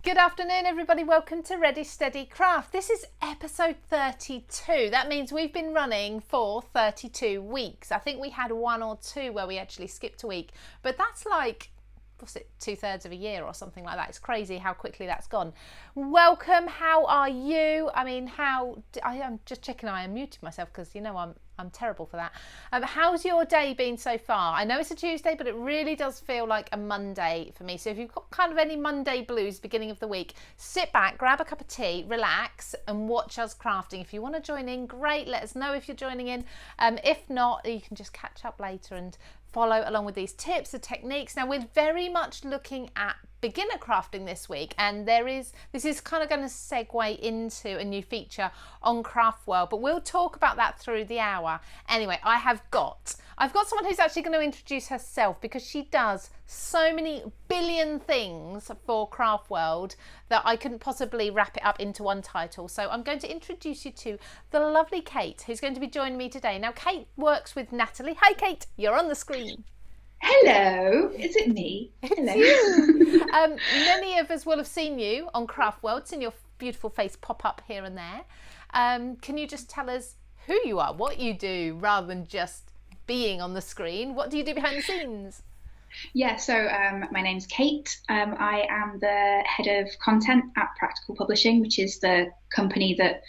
Good afternoon, everybody. Welcome to Ready Steady Craft. This is episode 32. That means we've been running for 32 weeks. I think we had one or two where we actually skipped a week, but that's like, what's it, 2/3 of a year or something like that. It's crazy how quickly that's gone. Welcome. How are you? I mean, I'm just checking. I unmuted myself because you know I'm terrible for that. How's your day been so far? I know it's a Tuesday, but it really does feel like a Monday for me. So if you've got kind of any Monday blues beginning of the week, sit back, grab a cup of tea, relax and watch us crafting. If you want to join in, great. Let us know if you're joining in. If not, you can just catch up later and follow along with these tips, the techniques. Now we're very much looking at beginner crafting this week, and this is kind of going to segue into a new feature on CraftWorld, but we'll talk about that through the hour. Anyway, I've got someone who's actually going to introduce herself because she does so many billion things for CraftWorld that I couldn't possibly wrap it up into one title. So I'm going to introduce you to the lovely Kate, who's going to be joining me today. Now, Kate works with Natalie. Hi, Kate. You're on the screen. Hello, is it me? Hello. It's you. Many of us will have seen you on CraftWorld, seen your beautiful face pop up here and there. Can you just tell us who you are, what you do, rather than just being on the screen? What do you do behind the scenes? Yeah, so my name's Kate. I am the head of content at Practical Publishing, which is the company that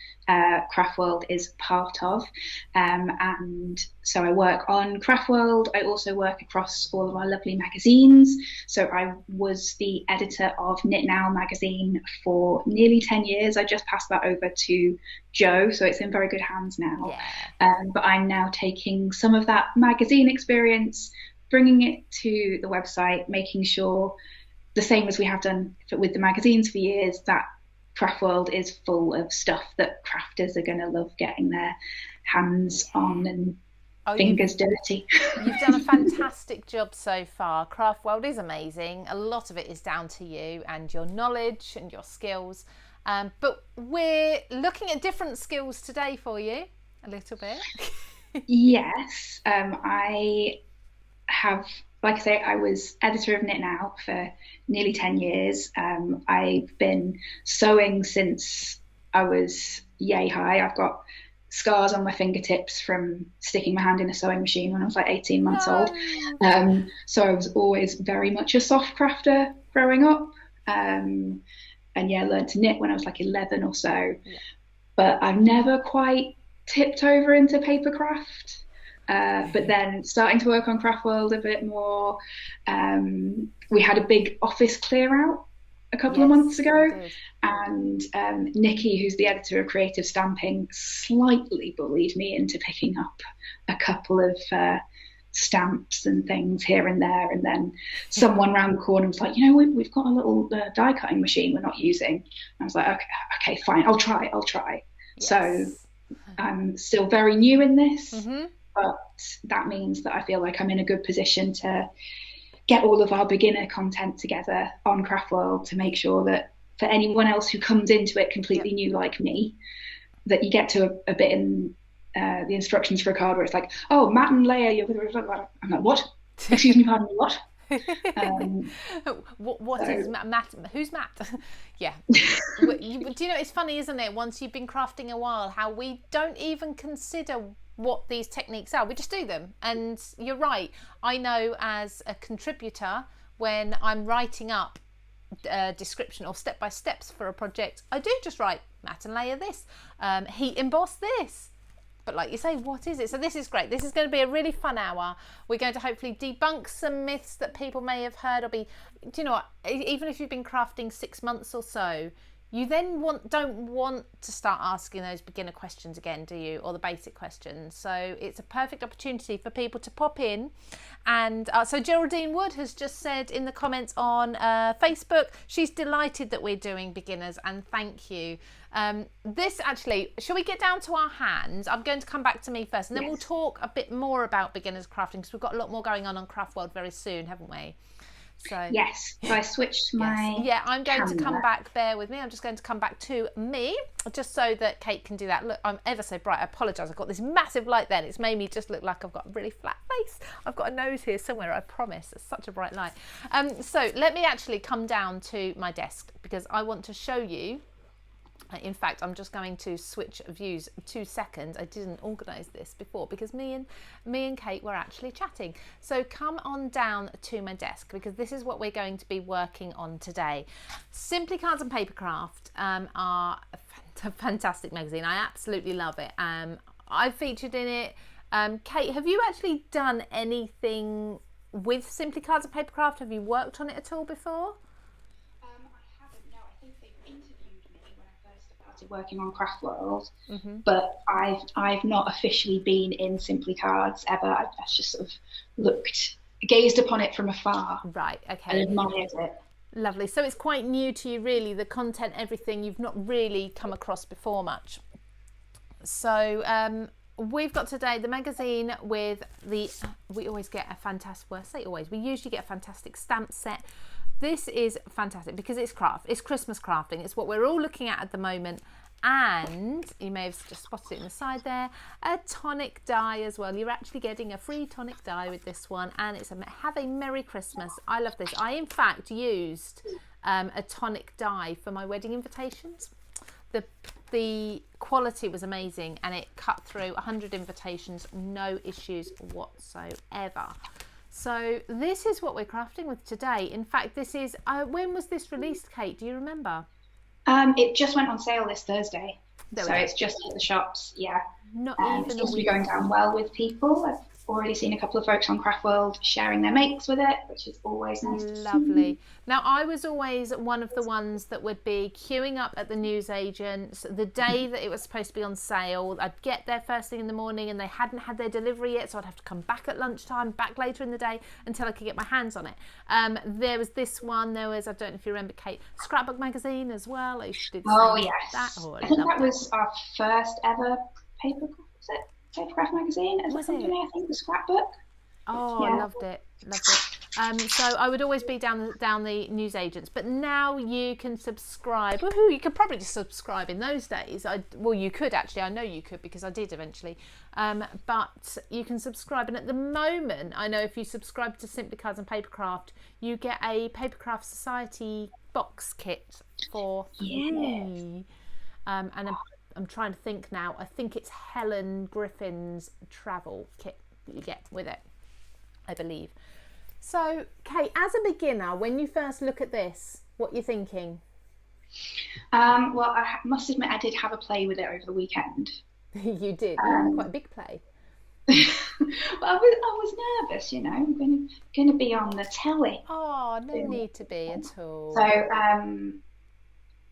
CraftWorld is part of. And so I work on CraftWorld. I also work across all of our lovely magazines. So I was the editor of Knit Now magazine for nearly 10 years. I just passed that over to Jo, so it's in very good hands now. Yeah. But I'm now taking some of that magazine experience, bringing it to the website, making sure, the same as we have done with the magazines for years, that CraftWorld is full of stuff that crafters are going to love getting their hands on and fingers dirty. You've done a fantastic job so far. CraftWorld is amazing. A lot of it is down to you and your knowledge and your skills. But we're looking at different skills today for you, a little bit. Yes, I have, like I say, I was editor of Knit Now for nearly 10 years. I've been sewing since I was yay high. I've got scars on my fingertips from sticking my hand in a sewing machine when I was like 18 months old. So I was always very much a soft crafter growing up. And yeah, I learned to knit when I was like 11 or so. Yeah. But I've never quite tipped over into papercraft. But then starting to work on CraftWorld a bit more, we had a big office clear out a couple of months ago, and Nikki, who's the editor of Creative Stamping, slightly bullied me into picking up a couple of stamps and things here and there, and then someone round the corner was like, we've got a little die cutting machine we're not using. And I was like, okay, fine, I'll try. Yes. So I'm still very new in this. Mm-hmm. But that means that I feel like I'm in a good position to get all of our beginner content together on CraftWorld to make sure that for anyone else who comes into it completely new like me, that you get to a bit in the instructions for a card where it's like, oh, Matt and Leia, I'm like, what? Excuse me, pardon me, what? What is Matt? Who's Matt? Yeah. Do you know, it's funny, isn't it? Once you've been crafting a while, how we don't even consider what these techniques are. We just do them. And you're right. I know as a contributor, when I'm writing up a description or step-by-steps for a project, I do just write Matt and Leia this, heat emboss this. But like you say, what is it? So this is great. This is going to be a really fun hour. We're going to hopefully debunk some myths that people may have heard or do you know what? Even if you've been crafting 6 months or so, you then don't want to start asking those beginner questions again, do you? Or the basic questions. So it's a perfect opportunity for people to pop in. And so Geraldine Wood has just said in the comments on Facebook, she's delighted that we're doing beginners, and thank you. This actually, shall we get down to our hands? I'm going to come back to me first, and then we'll talk a bit more about beginners crafting, because we've got a lot more going on CraftWorld very soon, haven't we? So Yes, so I switched my yeah, I'm going to come camera. back, bear with me, I'm just going to come back to me, just so that Kate can do that. Look, I'm ever so bright, I apologise, I've got this massive light there and it's made me just look like I've got a really flat face. I've got a nose here somewhere, I promise. It's such a bright light. So let me actually come down to my desk because I want to show you. In fact, I'm just going to switch views 2 seconds. I didn't organise this before because me and Kate were actually chatting. So come on down to my desk because this is what we're going to be working on today. Simply Cards and Papercraft are a fantastic magazine. I absolutely love it. I've featured in it. Kate, have you actually done anything with Simply Cards and Papercraft? Have you worked on it at all before? Working on CraftWorld, but I've not officially been in Simply Cards ever. I've just sort of gazed upon it from afar. Right, okay. And admired it. Lovely. So it's quite new to you, really, the content, everything you've not really come across before much. So we've got today the magazine with we always get a fantastic, well, I say always, we usually get a fantastic stamp set. This is fantastic because it's Christmas crafting. It's what we're all looking at the moment. And you may have just spotted it in the side there, a tonic die as well. You're actually getting a free tonic die with this one, and it's have a Merry Christmas. I love this. I in fact used a tonic die for my wedding invitations. The quality was amazing and it cut through 100 invitations, no issues whatsoever. So this is what we're crafting with today. In fact, this is, when was this released, Kate? Do you remember? It just went on sale this Thursday. So it's just at the shops, yeah. Not even it's supposed to be going down well with people. I've already seen a couple of folks on CraftWorld sharing their makes with it, which is always nice to see. Lovely. Now, I was always one of the ones that would be queuing up at the newsagents the day that it was supposed to be on sale. I'd get there first thing in the morning and they hadn't had their delivery yet, so I'd have to come back at lunchtime, back later in the day until I could get my hands on it. There was this one, there was, I don't know if you remember, Kate, Scrapbook magazine as well. I did yes. That. Oh, I think that was our first ever papercraft magazine as a company, I think, the Scrapbook. Oh, yeah. I loved it. So I would always be down the newsagents, but now you can subscribe. Woohoo! You could probably just subscribe in those days. Well, you could actually. I know you could because I did eventually. But you can subscribe, and at the moment, I know if you subscribe to Simply Cards and Papercraft, you get a Papercraft Society box kit for free. And I'm trying to think now. I think it's Helen Griffin's travel kit that you get with it, I believe. So, Kate, as a beginner, when you first look at this, what are you thinking? Well, I must admit I did have a play with it over the weekend. You did? Quite a big play. Well, I was nervous, you know. I'm going to be on the telly. Oh, no need to be at all. So,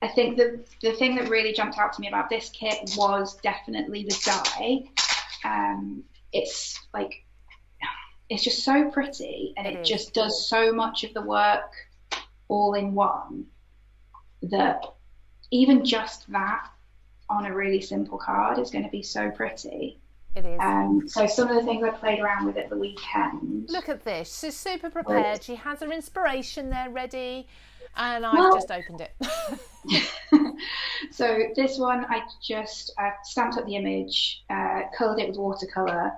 I think the thing that really jumped out to me about this kit was definitely the die. It's just so pretty, and it just does so much of the work all in one, that even just that on a really simple card is going to be so pretty. It is. So some of the things I played around with at the weekend. Look at this. She's super prepared. She has her inspiration there ready. And I've just opened it. So this one, I just stamped up the image, coloured it with watercolour,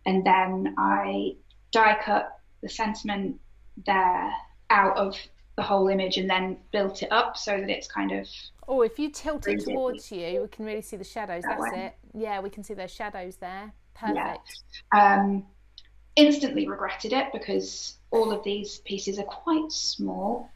and then I die cut the sentiment there out of the whole image and then built it up so that it's kind of... Oh, if you tilt it towards you, we can really see the shadows. That's it. Yeah, we can see those shadows there. Perfect. Yeah. Instantly regretted it because all of these pieces are quite small.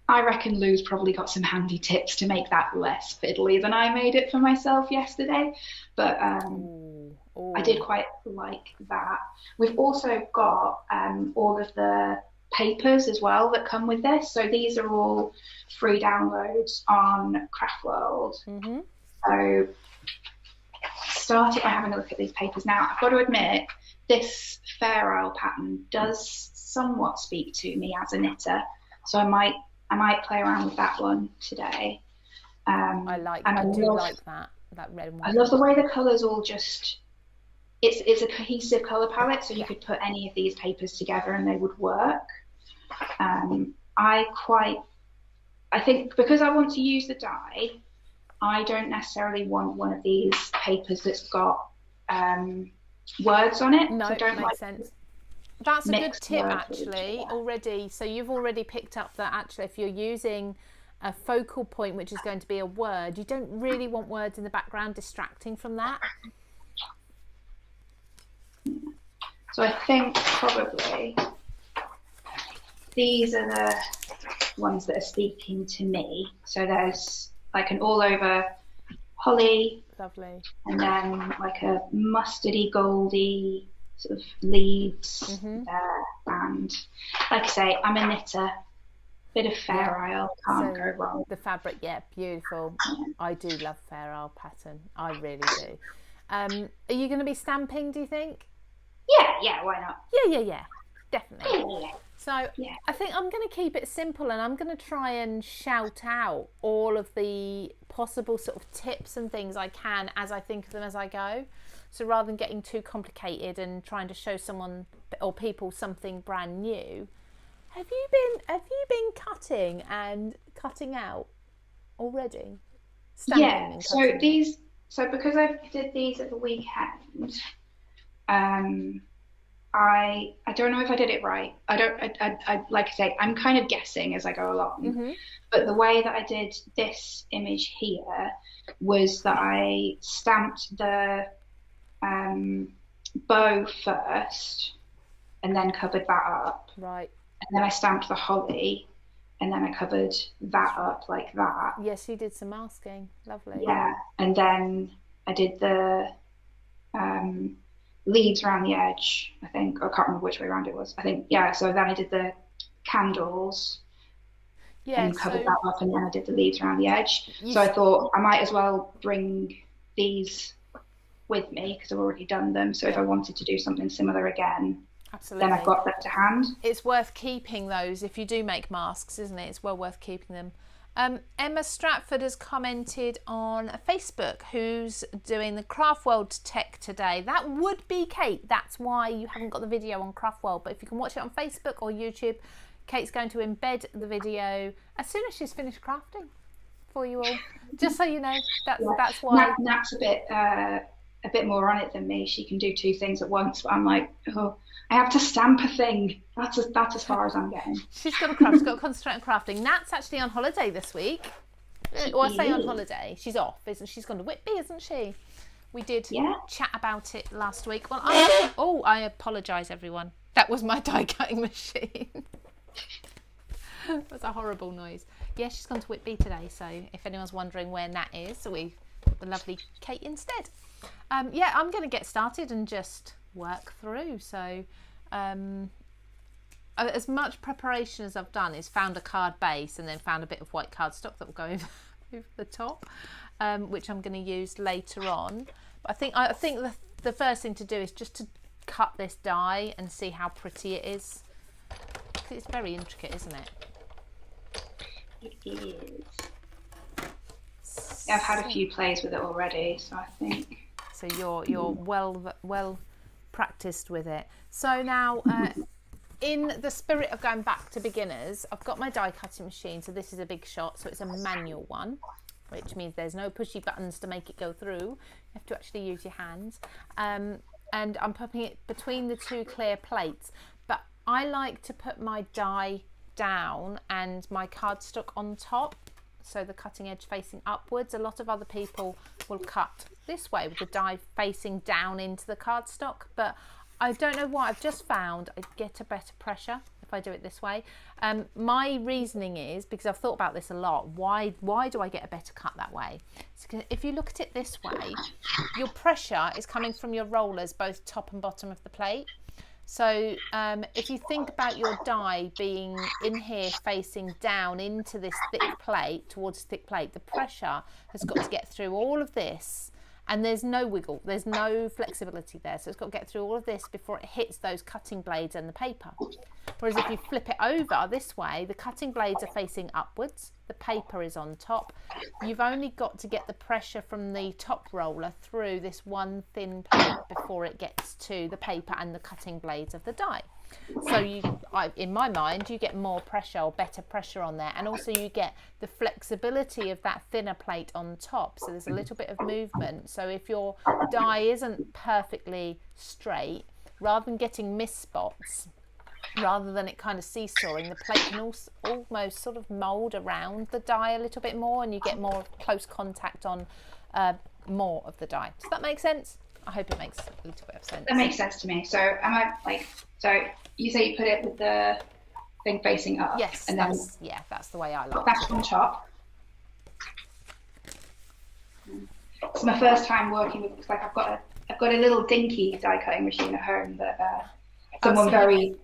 I reckon Lou's probably got some handy tips to make that less fiddly than I made it for myself yesterday, but I did quite like that. We've also got all of the papers as well that come with this, so these are all free downloads on CraftWorld. So started by having a look at these papers. Now, I've got to admit, this Fair Isle pattern does somewhat speak to me as a knitter, so I might play around with that one today. I do like that red one. I love the way the colours all just... It's a cohesive colour palette, so you could put any of these papers together and they would work. I think because I want to use the dye, I don't necessarily want one of these papers that's got words on it. No, I don't makes like sense. That's a good tip actually already. So you've already picked up that actually if you're using a focal point which is going to be a word, you don't really want words in the background distracting from that. So I think probably these are the ones that are speaking to me. So there's like an all over holly. Lovely. And then like a mustardy goldy sort of leaves there. And like I say, I'm a knitter. Bit of Fair Isle, can't go wrong. The fabric, yeah, beautiful. I do love Fair Isle pattern. I really do. Are you going to be stamping, do you think? Yeah, why not? Yeah, definitely. Yeah. So I think I'm going to keep it simple, and I'm going to try and shout out all of the possible sort of tips and things I can as I think of them as I go. So rather than getting too complicated and trying to show someone or people something brand new, have you been cutting and cutting out already? Stamping so because I did these at the weekend, I don't know if I did it right. I like I say, I'm kind of guessing as I go along. But the way that I did this image here was that I stamped the bow first and then covered that up. Right. And then I stamped the holly and then I covered that up like that. Yes, you did some masking. Lovely. Yeah. And then I did the leaves around the edge, I think. I can't remember which way around it was. I think, yeah. So then I did the candles and covered that up, and then I did the leaves around the edge. So I thought I might as well bring these with me because I've already done them. So if I wanted to do something similar again, then I've got them to hand. It's worth keeping those if you do make masks, isn't it? It's well worth keeping them. Emma Stratford has commented on Facebook, who's doing the CraftWorld tech today. That would be Kate. That's why you haven't got the video on CraftWorld. But if you can watch it on Facebook or YouTube, Kate's going to embed the video as soon as she's finished crafting for you all. Just so you know, that's why. Nat's a bit more on it than me. She can do two things at once, but I'm like, oh, I have to stamp a thing. That's as far as I'm getting. She's got to craft. She's got to concentrate on crafting. Nat's actually on holiday this week. Well, I say on holiday. She's off, isn't she? She's gone to Whitby, isn't she? We did chat about it last week. Well, I apologise, everyone. That was my die cutting machine. It was a horrible noise. Yeah, she's gone to Whitby today. So if anyone's wondering where Nat is, we got the lovely Kate instead. I'm going to get started and just work through. So as much preparation as I've done is found a card base and then found a bit of white cardstock that will go over the top, which I'm going to use later on. But I think the first thing to do is just to cut this die and see how pretty it is. It's very intricate, isn't it? It is. I've had a few plays with it already, so I think. So you're well practiced with it. So now, in the spirit of going back to beginners, I've got my die cutting machine. So this is a big shot, so it's a manual one, which means there's no pushy buttons to make it go through. You have to actually use your hands. And I'm putting it between the two clear plates. But I like to put my die down and my cardstock on top, so the cutting edge facing upwards. A lot of other people will cut this way with the die facing down into the cardstock, but I don't know why. I've just found I get a better pressure if I do it this way. My reasoning is, because I've thought about this a lot, why do I get a better cut that way? So if you look at it this way, your pressure is coming from your rollers, both top and bottom of the plate. So if you think about your die being in here facing down into this thick plate, towards thick plate, the pressure has got to get through all of this, and there's no wiggle, there's no flexibility there. So it's got to get through all of this before it hits those cutting blades and the paper. Whereas if you flip it over this way, the cutting blades are facing upwards, the paper is on top. You've only got to get the pressure from the top roller through this one thin plate before it gets to the paper and the cutting blades of the die. So in my mind, you get more pressure or better pressure on there, and also you get the flexibility of that thinner plate on top. So there's a little bit of movement. So if your die isn't perfectly straight, rather than getting mist spots, rather than it kind of seesawing, the plate can also almost sort of mould around the die a little bit more, and you get more close contact on more of the die. Does that make sense? I hope it makes a little bit of sense. That makes sense to me. So so you say you put it with the thing facing up? Yes, and that's the way I like that it. on top. It's my first time working with, like, I've got a little dinky die cutting machine at home that someone very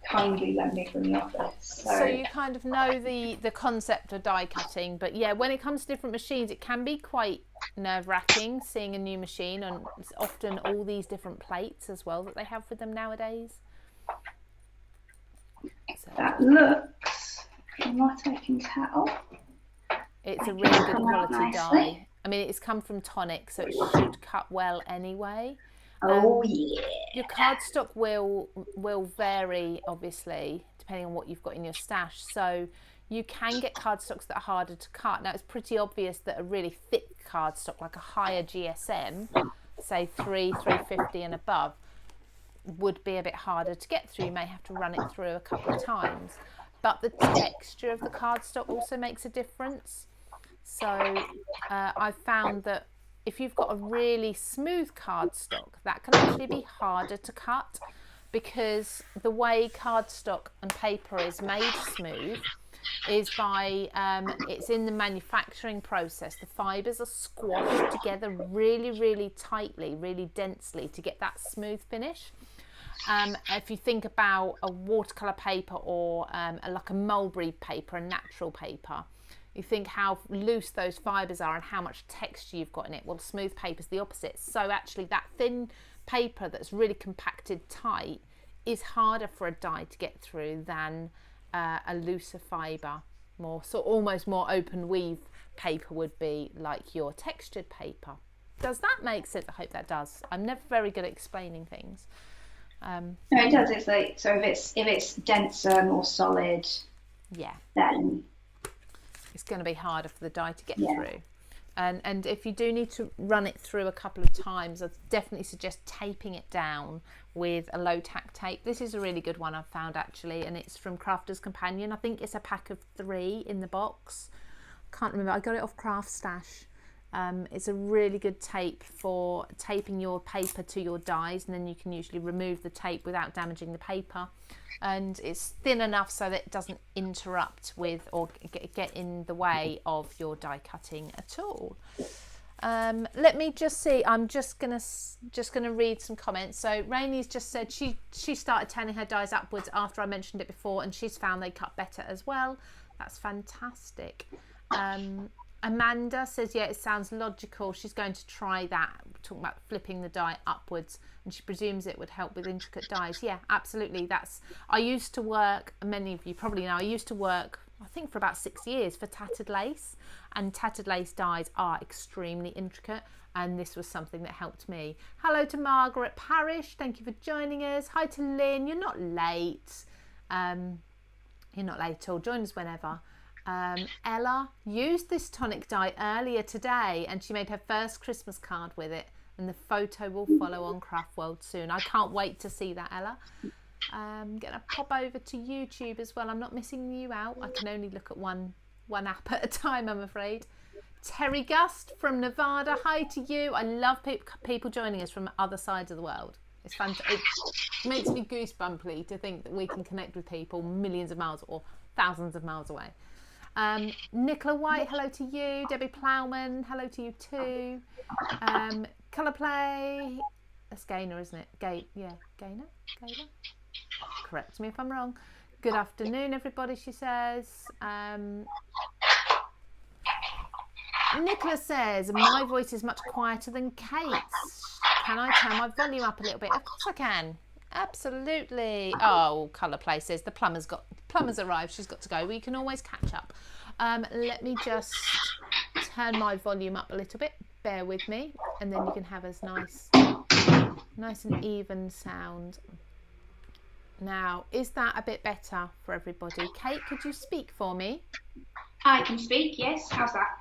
kindly lent me from the office. So you kind of know the concept of die cutting, but yeah, when it comes to different machines, it can be quite nerve-wracking seeing a new machine, and it's often all these different plates as well that they have with them nowadays. So that looks, from what I can tell, it's a really good quality die. I mean, it's come from Tonic, so it should cut well anyway. Yeah. Your cardstock will vary, obviously, depending on what you've got in your stash. So you can get cardstocks that are harder to cut. Now, it's pretty obvious that a really thick cardstock, like a higher GSM, say 350 and above, would be a bit harder to get through. You may have to run it through a couple of times. But the texture of the cardstock also makes a difference. So I've found that if you've got a really smooth cardstock, that can actually be harder to cut, because the way cardstock and paper is made smooth is by, it's in the manufacturing process. The fibres are squashed together really, really tightly, really densely to get that smooth finish. If you think about a watercolour paper or like a mulberry paper, a natural paper, you think how loose those fibres are and how much texture you've got in it. Well, smooth paper's the opposite. So actually that thin paper that's really compacted tight is harder for a die to get through than a looser fibre, almost more open weave paper would be, like your textured paper. Does that make sense? I hope that does. I'm never very good at explaining things. No, it does. It's like, so if it's denser, more solid, then it's going to be harder for the die to get through. And if you do need to run it through a couple of times, I'd definitely suggest taping it down with a low tack tape. This is a really good one I've found, actually, and it's from Crafter's Companion. I think it's a pack of 3 in the box. Can't remember. I got it off Craft Stash. It's a really good tape for taping your paper to your dies, and then you can usually remove the tape without damaging the paper. And it's thin enough so that it doesn't interrupt with or get in the way of your die cutting at all. Let me just see. I'm just gonna read some comments. So Rainy's just said she started turning her dies upwards after I mentioned it before, and she's found they cut better as well. That's fantastic. Amanda says, yeah, it sounds logical. She's going to try that, talking about flipping the die upwards, and she presumes it would help with intricate dies. Yeah, absolutely. I used to work, many of you probably know, I used to work, I think, for about 6 years for tattered lace, and tattered lace dies are extremely intricate, and this was something that helped me. Hello to Margaret Parish. Thank you for joining us. Hi to Lynn. You're not late. You're not late at all. Join us whenever. Ella used this tonic die earlier today, and she made her first Christmas card with it, and the photo will follow on CraftWorld soon. I can't wait to see that, Ella. I'm gonna pop over to YouTube as well. I'm not missing you out. I can only look at one app at a time, I'm afraid. Terry Gust from Nevada, hi to you. I love people joining us from other sides of the world. It's fun. It makes me goosebumpy to think that we can connect with people millions of miles or thousands of miles away. Nicola White, hello to you. Debbie Plowman, hello to you too. Colour Play, that's Gaynor, isn't it? Gaynor? Correct me if I'm wrong. Good afternoon, everybody, she says. Nicola says, my voice is much quieter than Kate's. Can I turn my volume up a little bit? Of course I can. Absolutely. Oh, Colour Play says the plumber's arrived. She's got to go. We can always catch up. Let me just turn my volume up a little bit. Bear with me, and then you can have as nice and even sound. Now, is that a bit better for everybody? Kate, could you speak for me? I can speak, yes. How's that?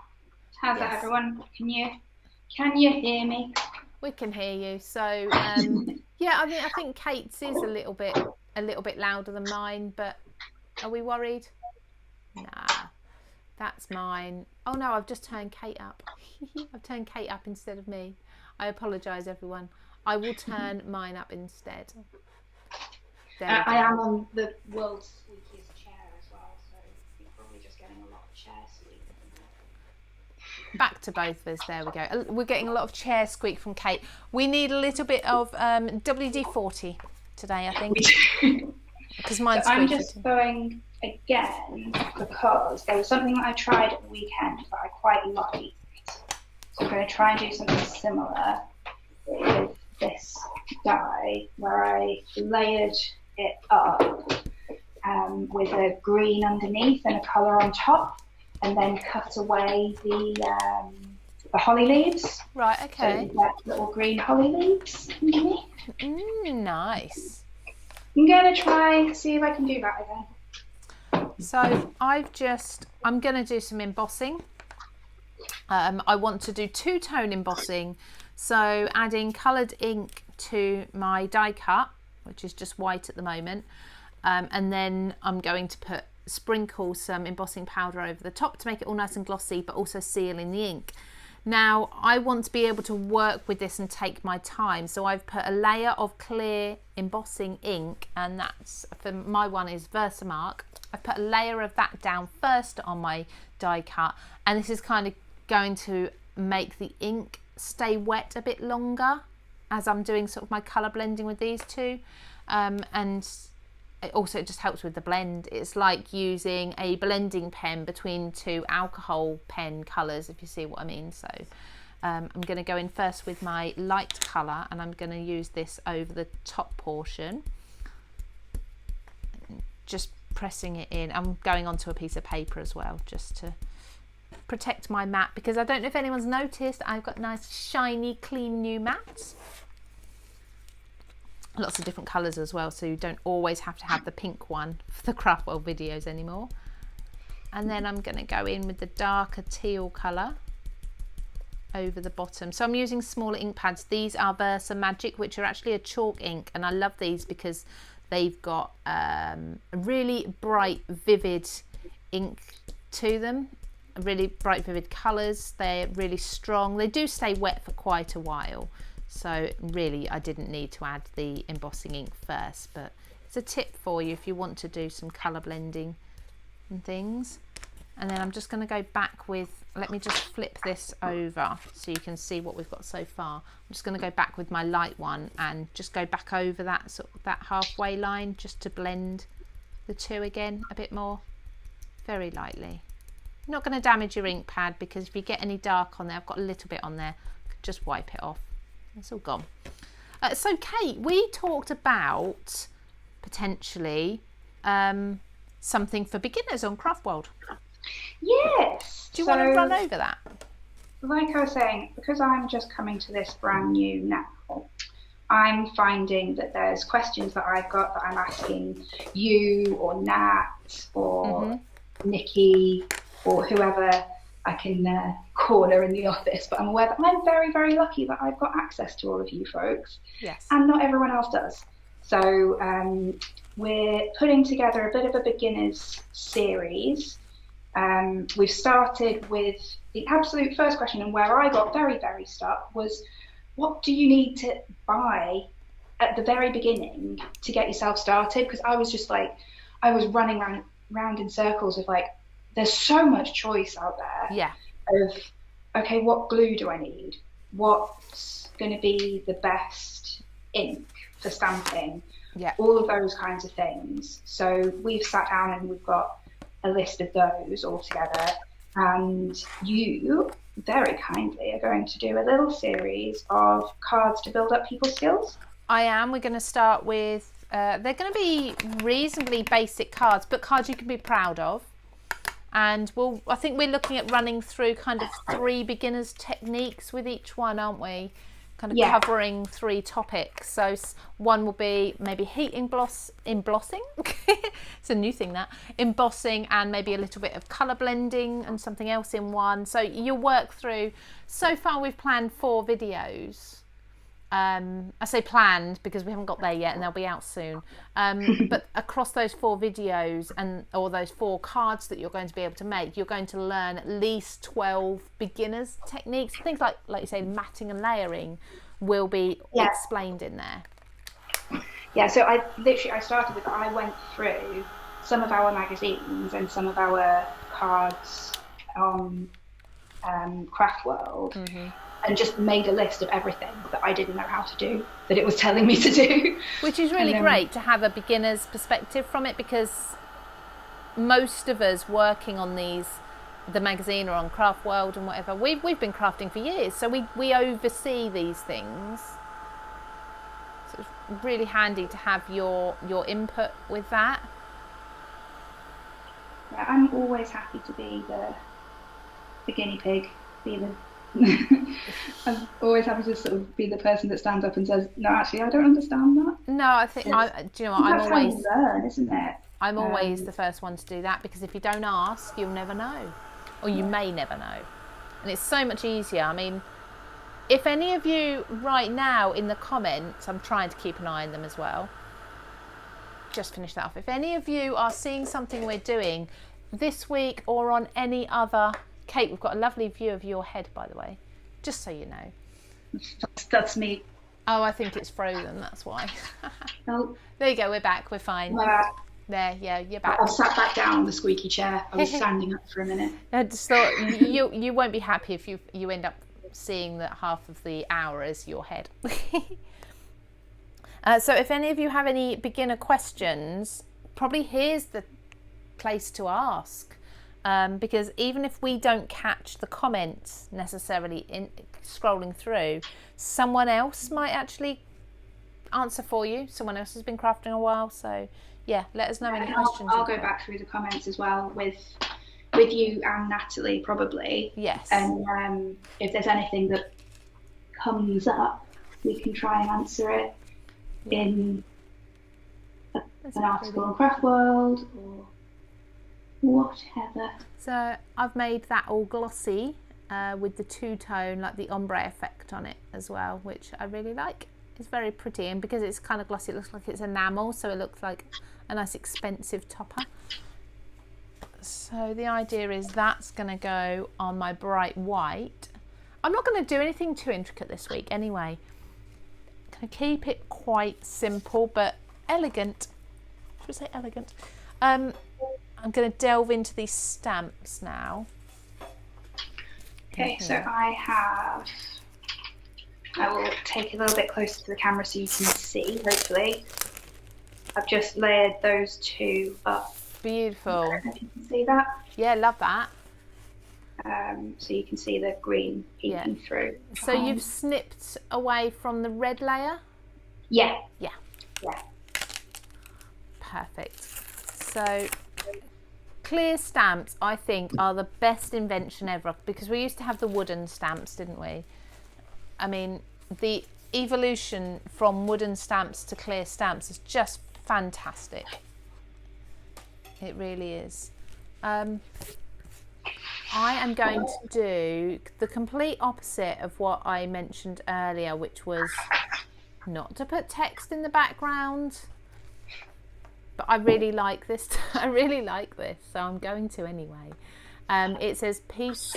How's that, Yes. everyone? Can you hear me? We can hear you. So, yeah, I think Kate's is a little bit louder than mine, but are we worried? Nah, that's mine. Oh no, I've just turned Kate up. I've turned Kate up instead of me. I apologise, everyone. I will turn mine up instead. I am on the world's squeakiest chair as well, so you're probably just getting a lot of chair squeak. Back to both of us. There we go. We're getting a lot of chair squeak from Kate. We need a little bit of WD-40 today, I think. Because mine's I'm just going again because there was something that I tried at the weekend that I quite liked. So I'm going to try and do something similar with this die where I layered it up with a green underneath and a colour on top, and then cut away the holly leaves. Right, okay. So little green holly leaves underneath. Nice. I'm going to try see if I can do that again. So I'm going to do some embossing. I want to do two-tone embossing. So adding coloured ink to my die cut, which is just white at the moment. And then I'm going to sprinkle some embossing powder over the top to make it all nice and glossy, but also seal in the ink. Now, I want to be able to work with this and take my time. So I've put a layer of clear embossing ink, and that's, for my one is Versamark. I've put a layer of that down first on my die cut, and this is kind of going to make the ink stay wet a bit longer as I'm doing sort of my colour blending with these two. And it just helps with the blend. It's like using a blending pen between two alcohol pen colours, if you see what I mean. So I'm going to go in first with my light colour, and I'm going to use this over the top portion, just pressing it in. I'm going onto a piece of paper as well, just to protect my mat, because I don't know if anyone's noticed, I've got nice shiny clean new mats. Lots of different colours as well, so you don't always have to have the pink one for the CraftWorld videos anymore. And then I'm going to go in with the darker teal colour over the bottom. So I'm using smaller ink pads. These are Versa Magic, which are actually a chalk ink, and I love these because they've got a really bright, vivid ink to them. Really bright, vivid colours. They're really strong. They do stay wet for quite a while. So really, I didn't need to add the embossing ink first, but it's a tip for you if you want to do some colour blending and things. And then I'm just going to go back with, let me just flip this over so you can see what we've got so far. I'm just going to go back with my light one and just go back over that that halfway line, just to blend the two again a bit more, very lightly. You're not going to damage your ink pad, because if you get any dark on there, I've got a little bit on there, just wipe it off. It's all gone. So Kate, we talked about potentially something for beginners on CraftWorld. Yes. Do you want to run over that? Like I was saying, because I'm just coming to this brand new now, I'm finding that there's questions that I've got that I'm asking you or Nat or Nikki or whoever I can corner in the office, but I'm aware that I'm very, very lucky that I've got access to all of you folks. Yes. And not everyone else does. So we're putting together a bit of a beginners series. We've started with the absolute first question, and where I got very, very stuck was, what do you need to buy at the very beginning to get yourself started? Because I was just like, I was running round in circles of like, there's so much choice out there. Yeah. Of, okay, what glue do I need? What's going to be the best ink for stamping? Yeah. All of those kinds of things. So we've sat down and we've got a list of those all together. And you very kindly are going to do a little series of cards to build up people's skills. I am. We're going to start with, they're going to be reasonably basic cards, but cards you can be proud of. And I think we're looking at running through kind of 3 beginners techniques with each one, aren't we? kind of covering 3 topics. So one will be maybe embossing. It's a new thing, that. Embossing, and maybe a little bit of colour blending and something else in one. So you'll work through. So far we've planned 4 videos. I say planned because we haven't got there yet and they'll be out soon. But across those 4 videos or those 4 cards that you're going to be able to make, you're going to learn at least 12 beginners techniques. Things like you say, matting and layering will be explained in there. Yeah, so I started with, I went through some of our magazines and some of our cards on CraftWorld. Mm-hmm. And just made a list of everything that I didn't know how to do, that it was telling me to do. Which is really great to have a beginner's perspective from it, because most of us working on the magazine or on CraftWorld and whatever, we've been crafting for years, so we oversee these things. So it's really handy to have your input with that. Yeah, I'm always happy to be the guinea pig, I'm always happy to sort of be the person that stands up and says, no, actually, I don't understand that. No, I think, do you know what, I'm always... That's how you learn, isn't it? I'm always the first one to do that, because if you don't ask, you'll never know. Or you may never know. And it's so much easier. I mean, if any of you right now in the comments, I'm trying to keep an eye on them as well. Just finish that off. If any of you are seeing something we're doing this week or on any other... Kate, we've got a lovely view of your head, by the way, just so you know. That's me. Oh, I think it's frozen, that's why. No. There you go, we're back, we're fine. There, yeah, you're back. I've sat back down on the squeaky chair. I was standing up for a minute. I just thought you won't be happy if you end up seeing that half of the hour is your head. So if any of you have any beginner questions, probably here's the place to ask. Because even if we don't catch the comments necessarily in scrolling through, someone else might actually answer for you. Someone else has been crafting a while, so yeah, let us know any questions. I'll go back through the comments as well with you and Natalie, probably. Yes. And if there's anything that comes up, we can try and answer it in an article on CraftWorld or whatever. So I've made that all glossy with the 2-tone, like the ombre effect on it as well, which I really like. It's very pretty, and because it's kind of glossy, it looks like it's enamel, so it looks like a nice expensive topper. So the idea is that's going to go on my bright white. I'm not going to do anything too intricate this week anyway. I'm going to keep it quite simple but elegant. Should we say elegant? I'm going to delve into these stamps now. Okay, so I will take a little bit closer to the camera so you can see, hopefully. I've just layered those 2 up. Beautiful. I don't know if you can see that. Yeah, love that. So you can see the green peeking through. So you've snipped away from the red layer? Yeah. Yeah. Yeah. Perfect. So clear stamps, I think, are the best invention ever, because we used to have the wooden stamps, didn't we? I mean, the evolution from wooden stamps to clear stamps is just fantastic. It really is. I am going to do the complete opposite of what I mentioned earlier, which was not to put text in the background. But I really like this. I really like this, so I'm going to anyway. It says peace,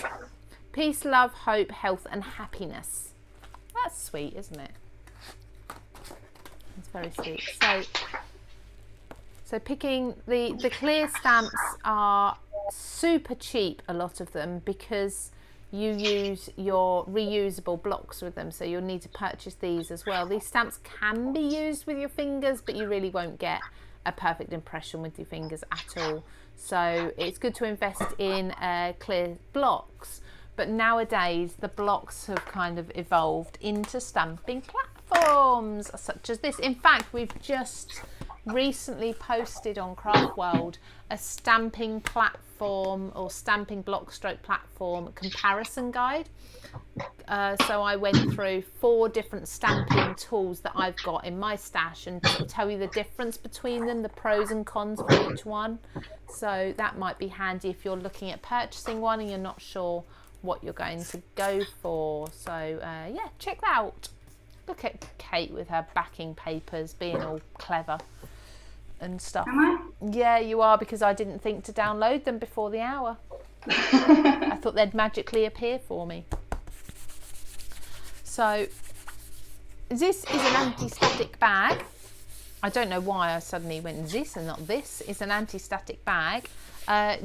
love, hope, health, and happiness. That's sweet, isn't it? It's very sweet. So picking the clear stamps are super cheap, a lot of them, because you use your reusable blocks with them, so you'll need to purchase these as well. These stamps can be used with your fingers, but you really won't get a perfect impression with your fingers at all. So it's good to invest in clear blocks, but nowadays the blocks have kind of evolved into stamping platforms such as this. In fact, we've just recently posted on CraftWorld a stamping platform or stamping block stroke platform comparison guide. So I went through 4 different stamping tools that I've got in my stash and sort of tell you the difference between them, the pros and cons of each one. So that might be handy if you're looking at purchasing one and you're not sure what you're going to go for. So yeah, check that out. Look at Kate with her backing papers being all clever and stuff. Am I? Yeah, you are, because I didn't think to download them before the hour. I thought they'd magically appear for me. So this is an anti-static bag. I don't know why I suddenly went this and not this. It's an anti-static bag.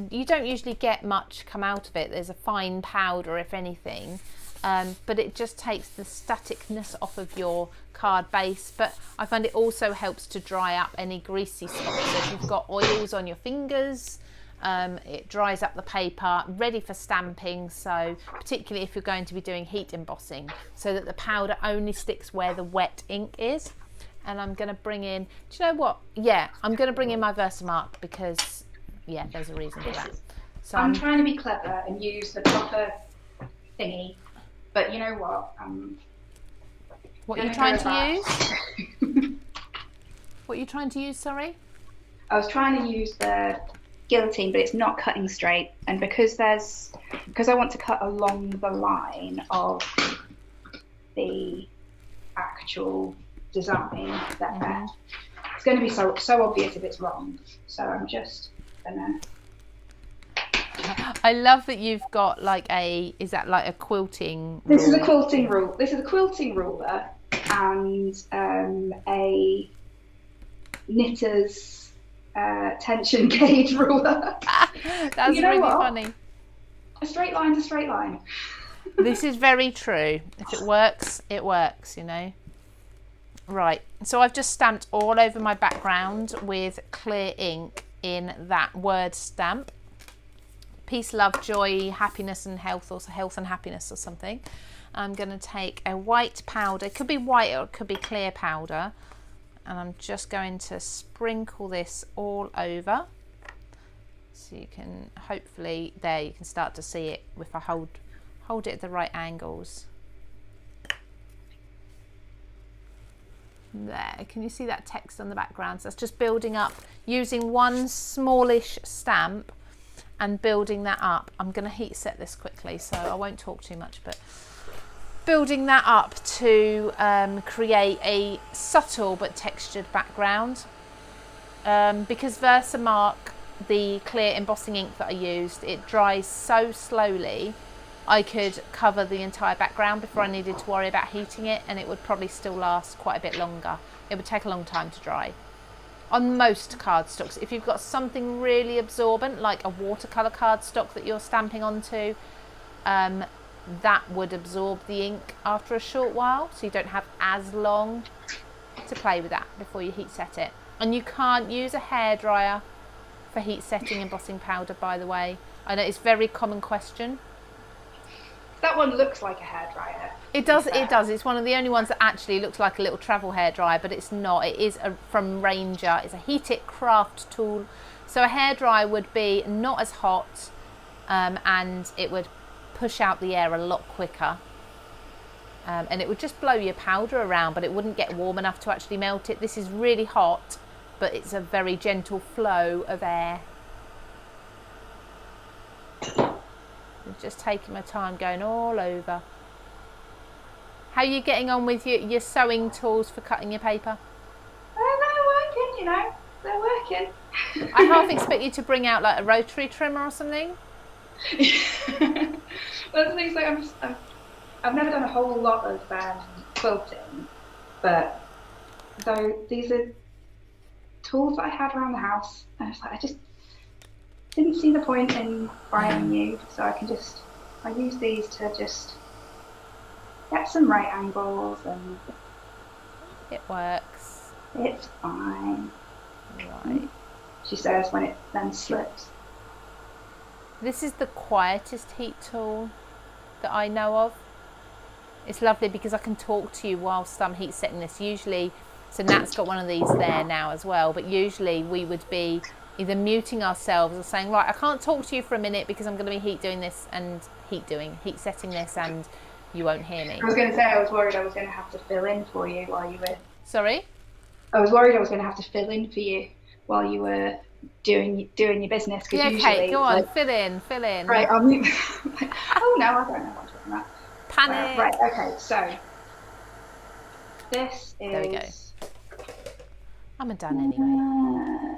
You don't usually get much come out of it. There's a fine powder, if anything. But it just takes the staticness off of your card base. But I find it also helps to dry up any greasy spots. So if you've got oils on your fingers, it dries up the paper, ready for stamping. So particularly if you're going to be doing heat embossing, so that the powder only sticks where the wet ink is. And I'm going to bring in, do you know what? Yeah, I'm going to bring in my Versamark because, yeah, there's a reason for that. So I'm trying to be clever and use the proper thingy. But you know what? What are you trying to use? What are you trying to use, sorry? I was trying to use the guillotine, but it's not cutting straight. And because I want to cut along the line of the actual design there, it's going to be so obvious if it's wrong. So I'm just gonna. I love that you've got like is that like a quilting ruler? This is a quilting rule. This is a quilting ruler and a knitter's tension gauge ruler. That's really funny. A straight line's a straight line. This is very true. If it works, it works, you know. Right, so I've just stamped all over my background with clear ink in that word stamp. Peace, love, joy, happiness and health, or health and happiness or something. I'm going to take a white powder. It could be white or it could be clear powder. And I'm just going to sprinkle this all over. So you can hopefully, there you can start to see it if I hold it at the right angles. There, can you see that text on the background? So that's just building up using one smallish stamp and building that up. I'm going to heat set this quickly, so I won't talk too much, but building that up to create a subtle but textured background. Because Versamark, the clear embossing ink that I used, it dries so slowly, I could cover the entire background before I needed to worry about heating it, and it would probably still last quite a bit longer. It would take a long time to dry. On most cardstocks, if you've got something really absorbent, like a watercolour cardstock that you're stamping onto, that would absorb the ink after a short while, so you don't have as long to play with that before you heat set it. And you can't use a hairdryer for heat setting embossing powder, by the way. I know it's a very common question. That one looks like a hairdryer. It does. It does. It's one of the only ones that actually looks like a little travel hairdryer, but it's not. It is from Ranger. It's a Heat It craft tool. So a hairdryer would be not as hot, and it would push out the air a lot quicker, and it would just blow your powder around, but it wouldn't get warm enough to actually melt it. This is really hot, but it's a very gentle flow of air. I'm just taking my time going all over. How are you getting on with your sewing tools for cutting your paper? They're working, you know. They're working. I half expect you to bring out like a rotary trimmer or something. Well, the thing is, like, I've never done a whole lot of quilting, but so these are tools that I had around the house, and I just didn't see the point in buying new, so I use these to just get some right angles, and it works. It's fine. Right. She says when it then slips. This is the quietest heat tool that I know of. It's lovely because I can talk to you whilst I'm heat setting this. Usually So Nat's got one of these there now as well, but usually we would be either muting ourselves or saying, right, I can't talk to you for a minute because I'm going to be heat setting this, and you won't hear me. I was going to say, I was worried I was going to have to fill in for you while you were... Sorry? I was worried I was going to have to fill in for you while you were doing your business. Yeah, Kate, go on, fill in. Right, I'll mute. Oh no, I don't know what I'm talking about. Panic. Right, okay, so this is... There we go. I'm done anyway.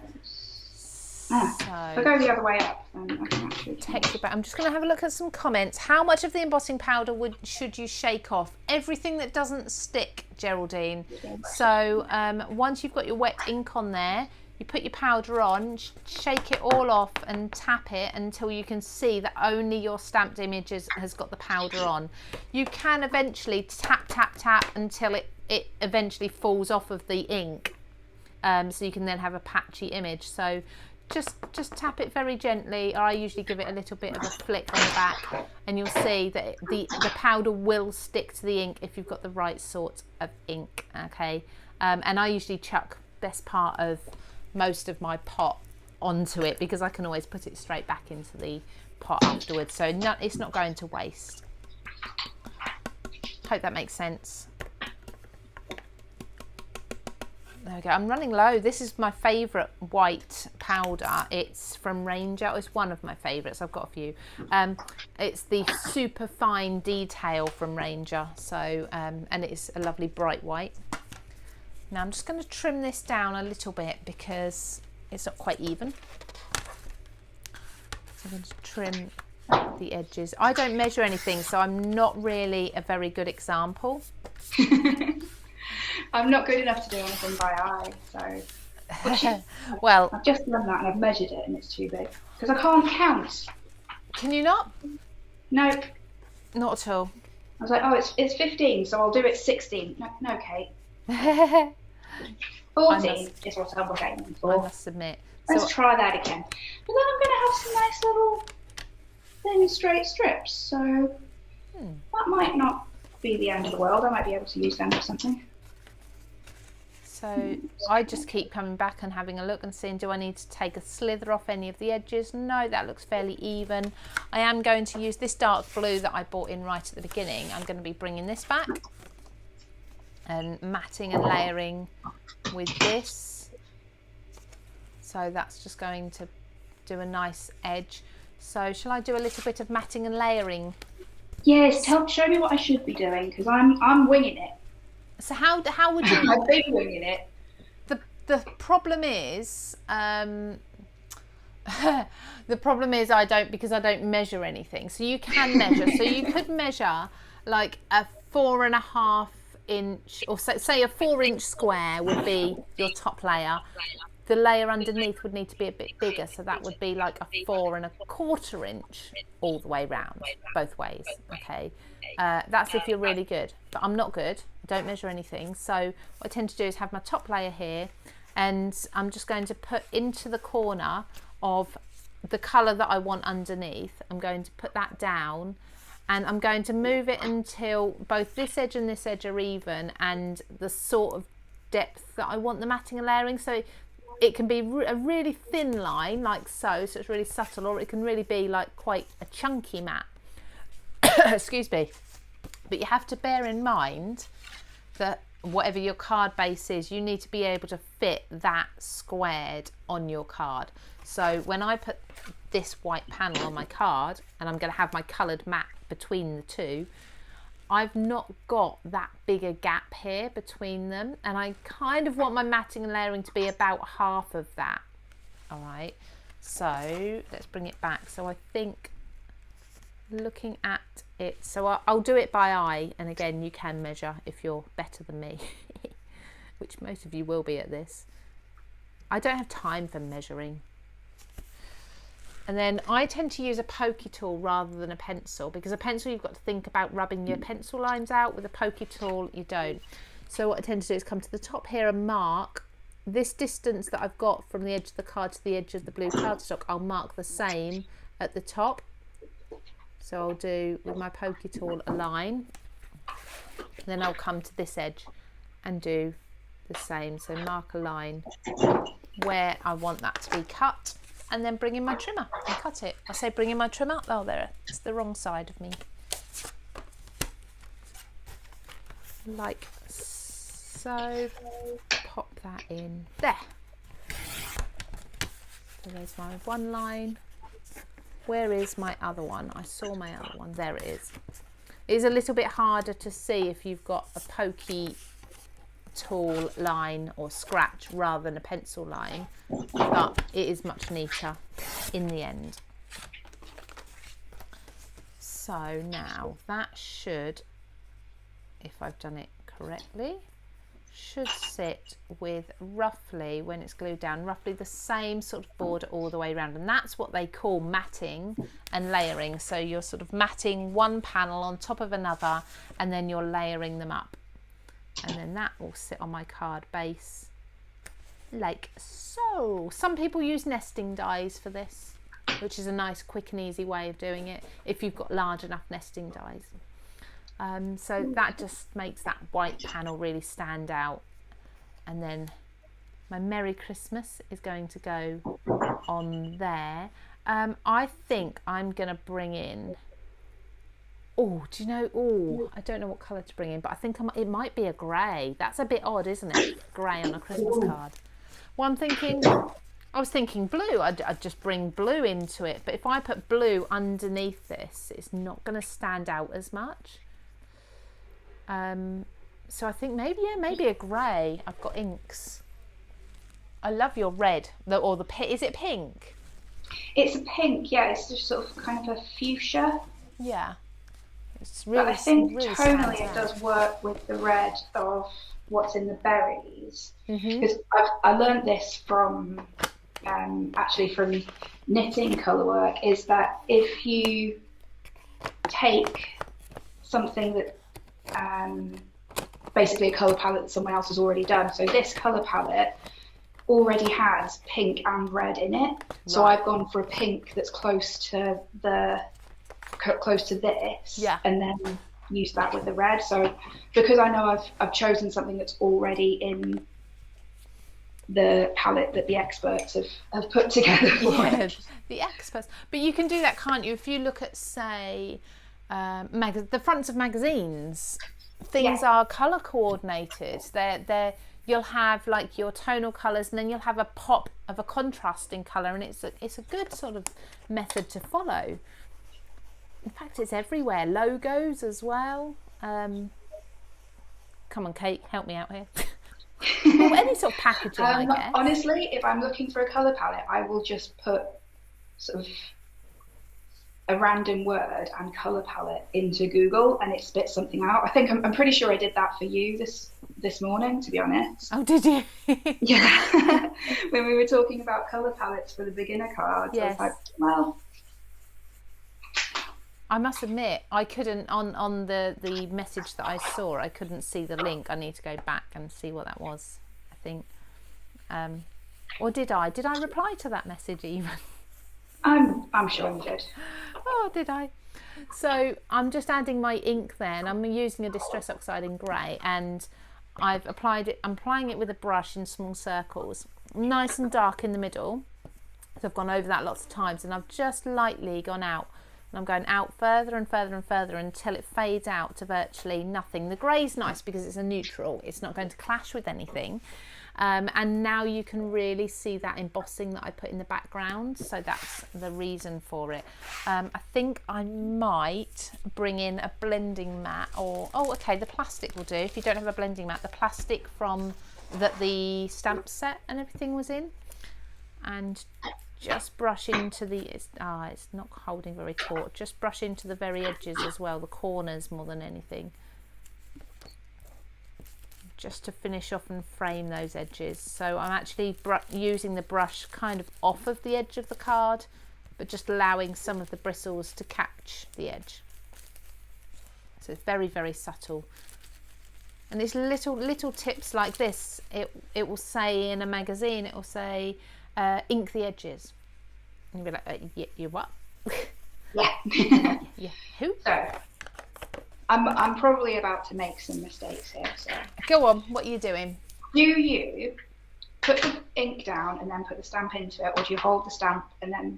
So if I go the other way up, then I can actually take it back. I'm just going to have a look at some comments. How much of the embossing powder should you shake off? Everything that doesn't stick, Geraldine. So once you've got your wet ink on there, you put your powder on, shake it all off and tap it until you can see that only your stamped image has got the powder on. You can eventually tap until it eventually falls off of the ink. So you can then have a patchy image. So just tap it very gently, or I usually give it a little bit of a flick on the back, and you'll see that the powder will stick to the ink if you've got the right sort of ink. Okay, and I usually chuck best part of most of my pot onto it because I can always put it straight back into the pot afterwards, so it's not going to waste. Hope that makes sense. There we go. I'm running low. This is my favourite white powder. It's from Ranger. It's one of my favourites. I've got a few. It's the super fine detail from Ranger. So, and it's a lovely bright white. Now I'm just going to trim this down a little bit because it's not quite even. So I'm going to trim the edges. I don't measure anything, so I'm not really a very good example. I'm not good enough to do anything by eye, so well, I've just done that and I've measured it and it's too big because I can't count. Can you not? Nope. Not at all. I was like, oh, it's 15, so I'll do it 16. No, Kate. 14 is what I'm aiming for. I must admit. Let's try that again. But then I'm going to have some nice little thin straight strips, so that might not be the end of the world. I might be able to use them for something. So I just keep coming back and having a look and seeing, do I need to take a slither off any of the edges? No, that looks fairly even. I am going to use this dark blue that I bought in right at the beginning. I'm going to be bringing this back and matting and layering with this. So that's just going to do a nice edge. So shall I do a little bit of matting and layering? Yes, show me what I should be doing because I'm winging it. So how would you? I've been winging it. The problem is, the problem is I don't measure anything. So you can measure. So you could measure like a 4.5 inch, or say a 4-inch square would be your top layer. The layer underneath would need to be a bit bigger, so that would be like a 4.25 inch all the way round, both ways. Okay, that's if you're really good, but I'm not good. I don't measure anything, so what I tend to do is have my top layer here, and I'm just going to put into the corner of the colour that I want underneath. I'm going to put that down, and I'm going to move it until both this edge and this edge are even, and the sort of depth that I want the matting and layering. So it can be a really thin line like so it's really subtle, or it can really be like quite a chunky mat. Excuse me. But you have to bear in mind that whatever your card base is, you need to be able to fit that squared on your card. So when I put this white panel on my card, and I'm going to have my coloured mat between the two, I've not got that bigger gap here between them, and I kind of want my matting and layering to be about half of that. All right, so let's bring it back. So I think, looking at it, so I'll do it by eye, and again you can measure if you're better than me, which most of you will be at this. I don't have time for measuring. And then I tend to use a pokey tool rather than a pencil, because a pencil you've got to think about rubbing your pencil lines out. With a pokey tool you don't. So what I tend to do is come to the top here and mark this distance that I've got from the edge of the card to the edge of the blue cardstock. I'll mark the same at the top. So I'll do with my pokey tool a line, and then I'll come to this edge and do the same. So mark a line where I want that to be cut, and then bring in my trimmer and cut it. I say bring in my trimmer. Oh, there, it's the wrong side of me. Like so. Pop that in there. So there's my one line. Where is my other one? I saw my other one. There it is. It is a little bit harder to see if you've got a pokey tool line or scratch rather than a pencil line, but it is much neater in the end. So now that should, if I've done it correctly, should sit with roughly, when it's glued down, roughly the same sort of border all the way around, and that's what they call matting and layering. So you're sort of matting one panel on top of another, and then you're layering them up, and then that will sit on my card base like so. Some people use nesting dies for this, which is a nice quick and easy way of doing it if you've got large enough nesting dies. So that just makes that white panel really stand out. And then my Merry Christmas is going to go on there. I think I'm going to bring in, oh, do you know, oh, I don't know what colour to bring in, but I think it might be a grey. That's a bit odd, isn't it? Grey on a Christmas card. Well, I was thinking blue. I'd just bring blue into it, but if I put blue underneath this, it's not going to stand out as much. So I think maybe a grey. I've got inks. I love your red, is it pink? It's a pink, yeah. It's just sort of kind of a fuchsia. Yeah. It's really, but I think really tonally it does work with the red of what's in the berries. Because I learned this from actually from knitting colour work, is that if you take something that basically a colour palette that someone else has already done. So this colour palette already has pink and red in it. So I've gone for a pink that's close to this, and then use that with the red. So because I know I've chosen something that's already in the palette that the experts have put together for it. The experts. But you can do that, can't you? If you look at, say, the fronts of magazines, things are colour coordinated. You'll have like your tonal colours, and then you'll have a pop of a contrasting colour, and it's a good sort of method to follow. In fact, it's everywhere. Logos as well. Come on, Kate, help me out here. Well, any sort of packaging, I guess. Honestly, if I'm looking for a colour palette, I will just put sort of a random word and colour palette into Google, and it spits something out. I think I'm pretty sure I did that for you this morning, to be honest. Oh, did you? Yeah. When we were talking about colour palettes for the beginner cards, yes. I was like, well, I must admit, I couldn't, on the message that I saw, I couldn't see the link. I need to go back and see what that was, I think. Or did I? Did I reply to that message even? I'm sure you did. Oh, did I? So I'm just adding my ink there, and I'm using a Distress Oxide in grey, and I've applied it. I'm applying it with a brush in small circles, nice and dark in the middle. So I've gone over that lots of times, and I've just lightly gone out. And I'm going out further and further and further until it fades out to virtually nothing. The grey's nice because it's a neutral. It's not going to clash with anything. And now you can really see that embossing that I put in the background. So that's the reason for it. I think I might bring in a blending mat, or, oh, okay, the plastic will do. If you don't have a blending mat, the plastic from that the stamp set and everything was in. And just brush into the, it's not holding very taut, just brush into the very edges as well, the corners more than anything, just to finish off and frame those edges. So I'm actually using the brush kind of off of the edge of the card, but just allowing some of the bristles to catch the edge. So it's very, very subtle. And it's little tips like this. It will say in a magazine, it will say, ink the edges. And you'll be like, you what? Yeah. Yeah. Who? So I'm probably about to make some mistakes here. So go on. What are you doing? Do you put the ink down and then put the stamp into it, or do you hold the stamp and then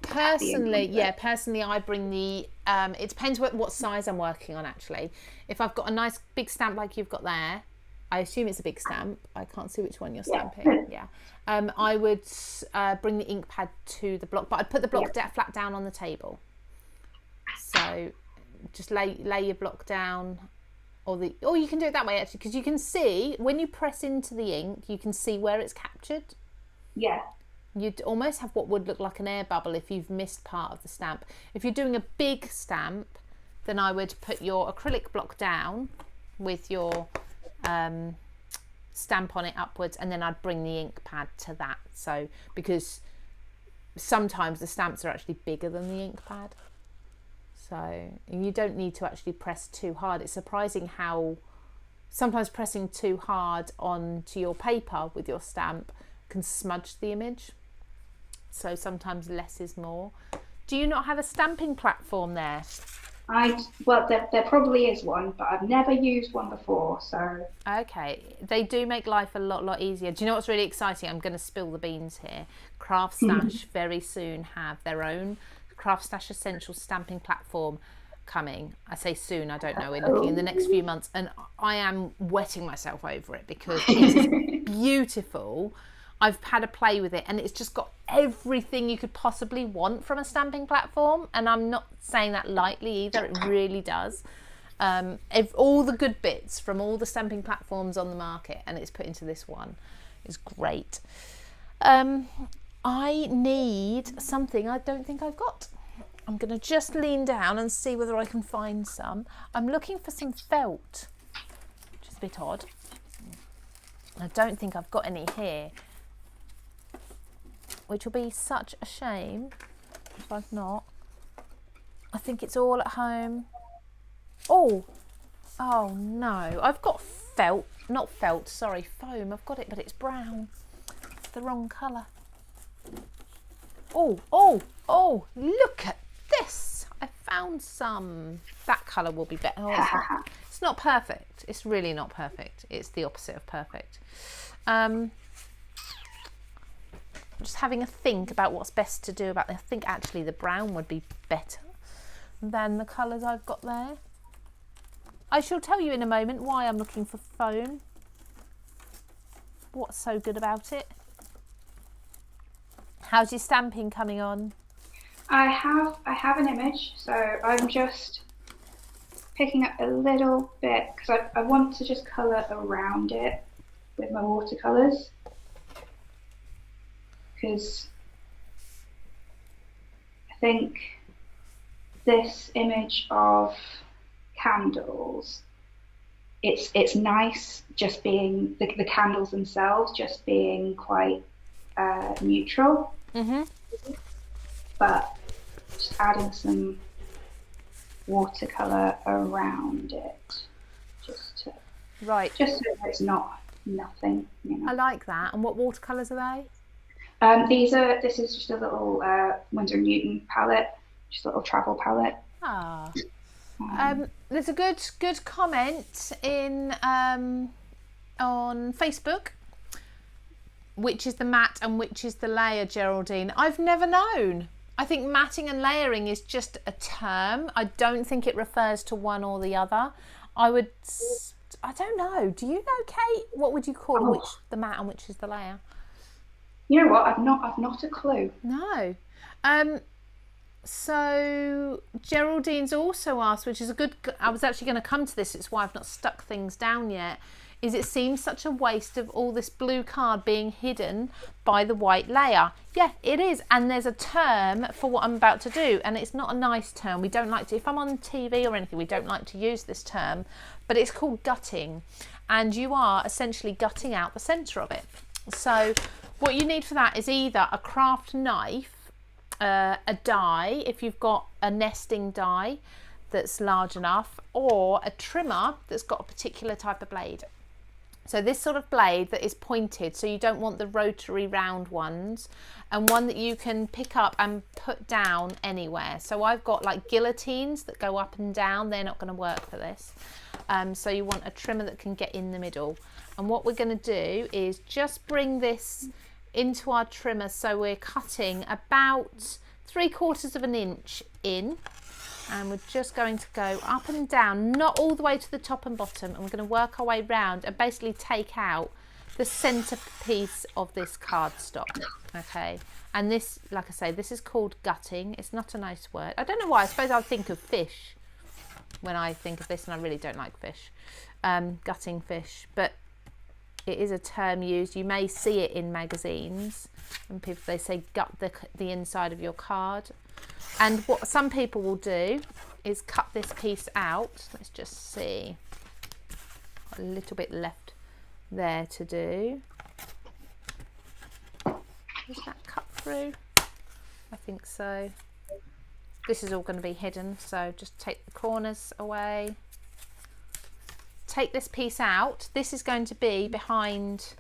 Personally, I bring the it depends what size I'm working on actually. If I've got a nice big stamp like you've got there, I assume it's a big stamp. I can't see which one you're stamping. Yeah. I would bring the ink pad to the block, but I'd put the block flat down on the table. So just lay your block down, or you can do it that way actually, because you can see when you press into the ink, you can see where it's captured. Yeah. You'd almost have what would look like an air bubble if you've missed part of the stamp. If you're doing a big stamp, then I would put your acrylic block down with your stamp on it upwards, and then I'd bring the ink pad to that. So because sometimes the stamps are actually bigger than the ink pad. So you don't need to actually press too hard. It's surprising how sometimes pressing too hard onto your paper with your stamp can smudge the image. So sometimes less is more. Do you not have a stamping platform there? Well, there probably is one, but I've never used one before, so. Okay, they do make life a lot easier. Do you know what's really exciting? I'm going to spill the beans here. Craft Stash very soon have their own Craft Stash Essential stamping platform coming. I say soon, I don't know, we're looking in the next few months, and I am wetting myself over it because it's beautiful. I've had a play with it, and it's just got everything you could possibly want from a stamping platform, and I'm not saying that lightly either. It really does. All the good bits from all the stamping platforms on the market, and it's put into this one. It's great. I need something I don't think I've got. I'm going to just lean down and see whether I can find some. I'm looking for some felt, which is a bit odd. I don't think I've got any here, which will be such a shame if I've not. I think it's all at home. Oh no, I've got foam. I've got it, but it's brown. It's the wrong colour. Oh, look at this. I found some. That colour will be better. Oh, it's not perfect. It's really not perfect. It's the opposite of perfect. Just having a think about what's best to do about this. I think actually the brown would be better than the colours I've got there. I shall tell you in a moment why I'm looking for foam. What's so good about it? How's your stamping coming on? I have an image, so I'm just picking up a little bit because I want to just colour around it with my watercolours. Because I think this image of candles, it's nice just being the candles themselves just being quite neutral, but just adding some watercolor around it just so it's not nothing, you know. I like that. And what watercolors are they? This is just a little Winsor & Newton palette, just a little travel palette. There's a good comment in on Facebook. Which is the matte and which is the layer, Geraldine? I've never known. I think matting and layering is just a term. I don't think it refers to one or the other. I don't know. Do you know, Kate? What would you call which the matte and which is the layer? You know what? I've not a clue. No. So Geraldine's also asked, which is a good. I was actually going to come to this. It's why I've not stuck things down yet. Is it seems such a waste of all this blue card being hidden by the white layer. Yeah, it is. And there's a term for what I'm about to do, and it's not a nice term. We don't like to, if I'm on TV or anything, we don't like to use this term, but it's called gutting. And you are essentially gutting out the centre of it. So what you need for that is either a craft knife, a die, if you've got a nesting die that's large enough, or a trimmer that's got a particular type of blade. So this sort of blade that is pointed, so you don't want the rotary round ones, and one that you can pick up and put down anywhere. So I've got like guillotines that go up and down. They're not going to work for this. So you want a trimmer that can get in the middle. And what we're going to do is just bring this into our trimmer, so we're cutting about 3/4 of an inch in, and we're just going to go up and down, not all the way to the top and bottom, and we're going to work our way round and basically take out the centre piece of this cardstock. Okay, and this, like I say, this is called gutting. It's not a nice word. I don't know why. I suppose I'll think of fish when I think of this, and I really don't like fish. Gutting fish, but it is a term used. You may see it in magazines, and people, they say gut the inside of your card. And what some people will do is cut this piece out. Let's just see. Got a little bit left there to do. Is that cut through? I think so. This is all going to be hidden, so just take the corners away. Take this piece out. This is going to be behind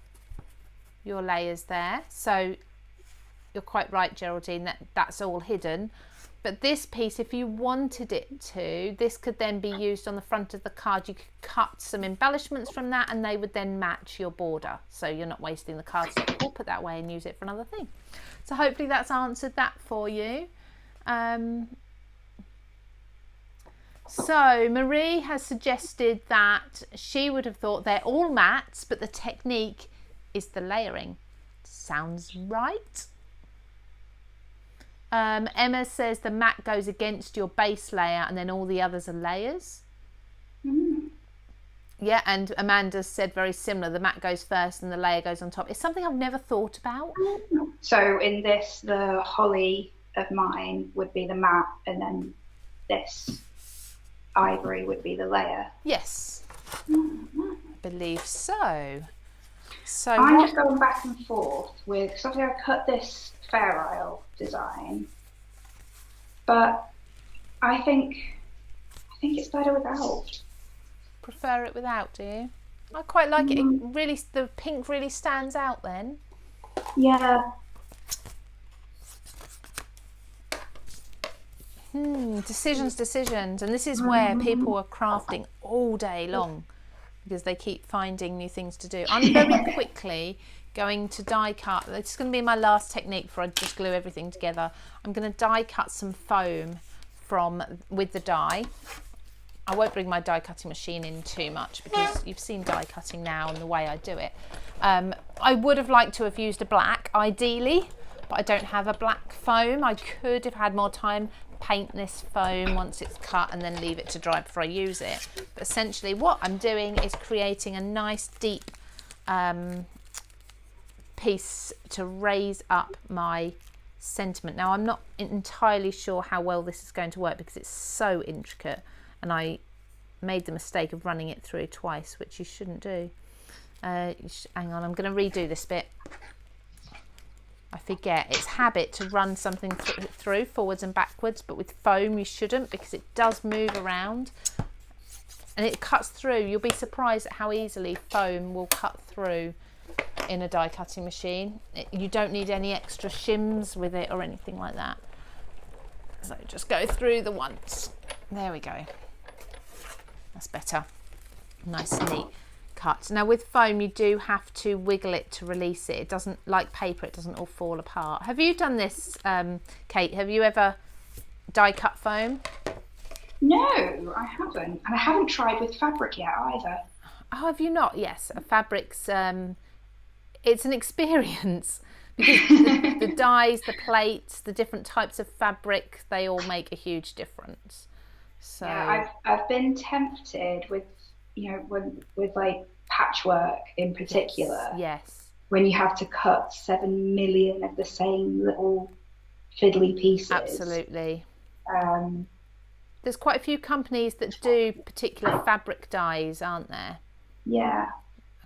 your layers there. So you're quite right, Geraldine, that's all hidden. But this piece, if you wanted it to, this could then be used on the front of the card. You could cut some embellishments from that, and they would then match your border. So you're not wasting the card. So we'll put that away and use it for another thing. So hopefully that's answered that for you. So Marie has suggested that she would have thought they're all mats, but the technique is the layering. Sounds right. Emma says the mat goes against your base layer and then all the others are layers. Yeah, and Amanda said very similar. The mat goes first and the layer goes on top. It's something I've never thought about. So in this, the holly of mine would be the mat, and then this ivory would be the layer. Yes, I believe so. So I'm just going back and forth with, because obviously I cut this Fair Isle design, but I think it's better without. Prefer it without, do you? I quite like it. It really, the pink really stands out then. Yeah. Decisions, and this is where people are crafting all day long because they keep finding new things to do. I'm very quickly going to die cut. It's going to be my last technique before I just glue everything together. I'm going to die cut some foam with the die. I won't bring my die cutting machine in too much because you've seen die cutting now and the way I do it. I would have liked to have used a black ideally, but I don't have a black foam. I could have had more time, paint this foam once it's cut and then leave it to dry before I use it. But essentially what I'm doing is creating a nice deep piece to raise up my sentiment. Now I'm not entirely sure how well this is going to work because it's so intricate, and I made the mistake of running it through twice, which you shouldn't do. Hang on, I'm going to redo this bit. I forget, it's habit to run something through forwards and backwards, but with foam you shouldn't, because it does move around and it cuts through. You'll be surprised at how easily foam will cut through in a die cutting machine. You don't need any extra shims with it or anything like that. So just go through the once. There we go. That's better. Nice and neat cut. Now with foam you do have to wiggle it to release it. It doesn't, like paper, it doesn't all fall apart. Have you done this, Kate? Have you ever die cut foam? No, I haven't. And I haven't tried with fabric yet either. Oh, have you not? Yes, fabrics, it's an experience because the dyes, the plates, the different types of fabric, they all make a huge difference. So yeah, I've been tempted with, you know, with like patchwork in particular. Yes. When you have to cut 7 million of the same little fiddly pieces. Absolutely. There's quite a few companies that do particular fabric dyes, aren't there? Yeah.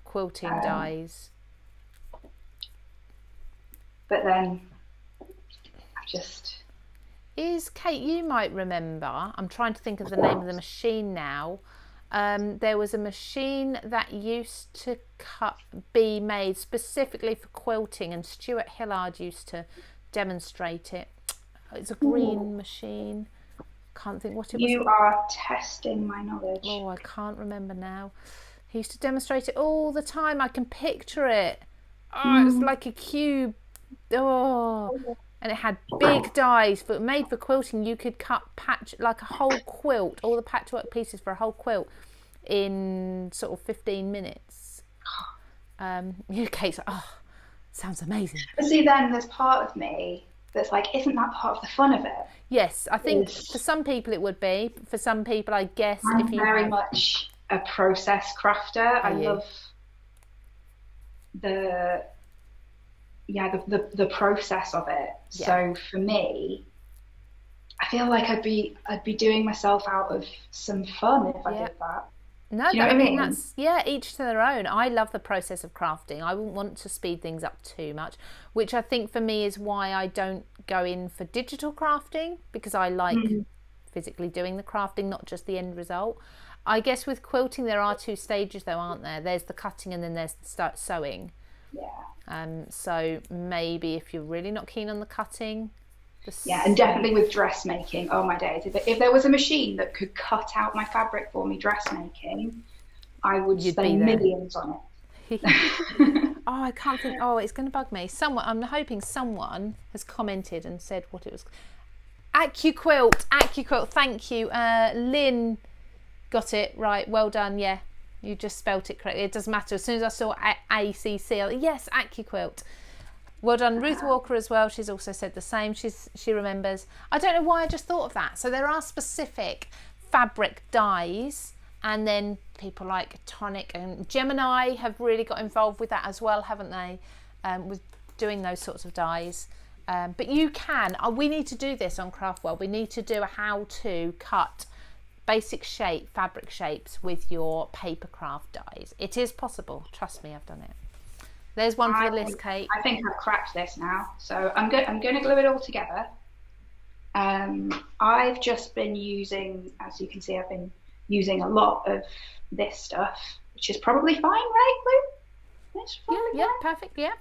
Quilting dyes. But then I've just... Kate, you might remember, I'm trying to think of the name of the machine now. There was a machine that used to be made specifically for quilting, and Stuart Hillard used to demonstrate it. It's a green machine. Can't think what it was. You are testing my knowledge. Oh, I can't remember now. He used to demonstrate it all the time. I can picture it. Oh, it's like a cube. Oh, and it had big dies made for quilting. You could cut like a whole quilt, all the patchwork pieces for a whole quilt in sort of 15 minutes. Kate's like, oh, sounds amazing. But see, then there's part of me that's like, isn't that part of the fun of it? Yes, I think for some people it would be. For some people, I guess, I'm very much a process crafter. I love the process of it. Yeah. So for me, I feel like I'd be doing myself out of some fun if I did that. No, I mean that's each to their own. I love the process of crafting. I wouldn't want to speed things up too much, which I think for me is why I don't go in for digital crafting, because I like physically doing the crafting, not just the end result. I guess with quilting there are two stages though, aren't there? There's the cutting and then there's the sewing. Yeah. So maybe if you're really not keen on the cutting. And definitely with dressmaking. Oh my days! If there was a machine that could cut out my fabric for me, dressmaking, I would spend millions on it. Oh, I can't think. Oh, it's going to bug me. I'm hoping someone has commented and said what it was. AccuQuilt. Thank you, Lynn. Got it right. Well done. Yeah, you just spelt it correctly. It doesn't matter. As soon as I saw ACC, yes, AccuQuilt. Well done, Ruth Walker as well. She's also said the same. She remembers. I don't know why I just thought of that. So there are specific fabric dyes, and then people like Tonic and Gemini have really got involved with that as well, haven't they? With doing those sorts of dyes. But you can. We need to do this on CraftWorld. We need to do a how to cut basic fabric shapes with your papercraft dyes. It is possible. Trust me, I've done it. There's one for the list, Kate. I think I've cracked this now. So I'm going to glue it all together. I've just been using, as you can see, I've been using a lot of this stuff, which is probably fine, right, Lou? Yeah, perfect, yeah.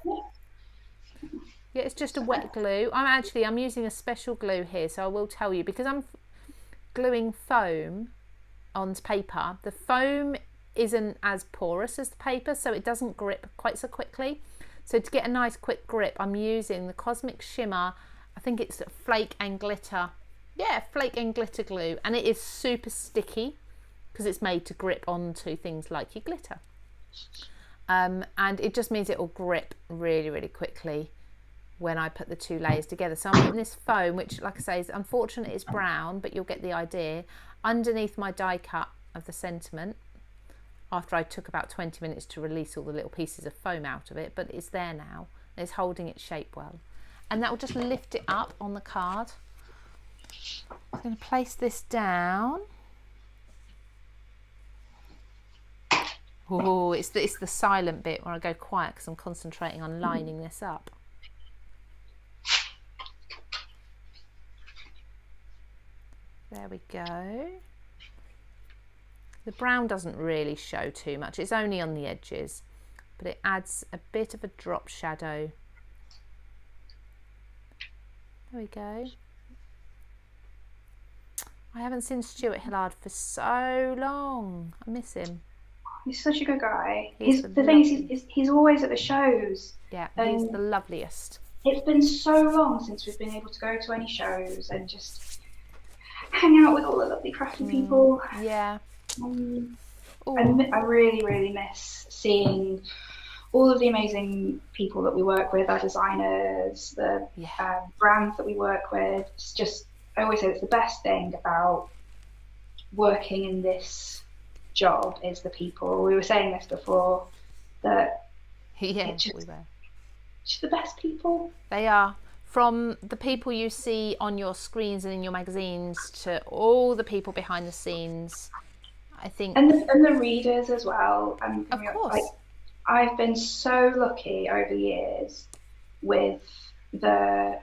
Yeah, it's just a wet glue. I'm using a special glue here, so I will tell you, because I'm gluing foam on paper. The foam isn't as porous as the paper, so it doesn't grip quite so quickly. So to get a nice quick grip, I'm using the Cosmic Shimmer, I think it's Flake and Glitter. Yeah, Flake and Glitter glue, and it is super sticky because it's made to grip onto things like your glitter. And it just means it will grip really, really quickly when I put the two layers together. So I'm putting this foam, which, like I say, is unfortunate, it's brown, but you'll get the idea, underneath my die cut of the sentiment, after I took about 20 minutes to release all the little pieces of foam out of it, but it's there now. It's holding its shape well. And that will just lift it up on the card. I'm going to place this down. Oh, it's the silent bit where I go quiet because I'm concentrating on lining this up. There we go. The brown doesn't really show too much, it's only on the edges, but it adds a bit of a drop shadow. There we go. I haven't seen Stuart Hillard for so long. I miss him. He's such a good guy. The thing is, he's always at the shows. Yeah, he's the loveliest. It's been so long since we've been able to go to any shows and just hang out with all the lovely crafty people. Yeah. I really, really miss seeing all of the amazing people that we work with, our designers, the brands that we work with. It's just, I always say it's the best thing about working in this job is the people. We were saying this before, that just the best people. They are. From the people you see on your screens and in your magazines to all the people behind the scenes, I think, and the readers as well. Of course. I've been so lucky over the years with the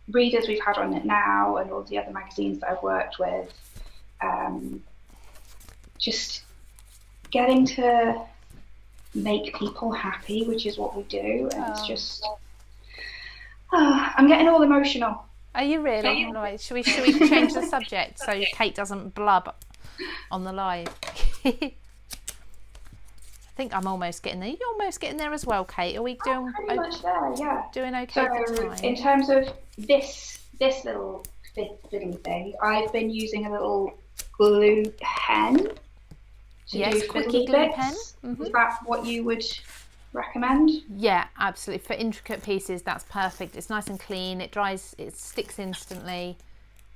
readers we've had on it now and all the other magazines that I've worked with. Just getting to make people happy, which is what we do, and it's just I'm getting all emotional. Are you really? Right. Should we change the subject so Kate doesn't blub on the live? I think I'm almost getting there. You're almost getting there as well, Kate. Are we doing pretty much there? Yeah. Doing okay for time? In terms of this little fiddly thing, I've been using a little glue pen. Yes, quickie glue pen. Is that what you would recommend? Yeah, absolutely. For intricate pieces, that's perfect. It's nice and clean. It dries. It sticks instantly.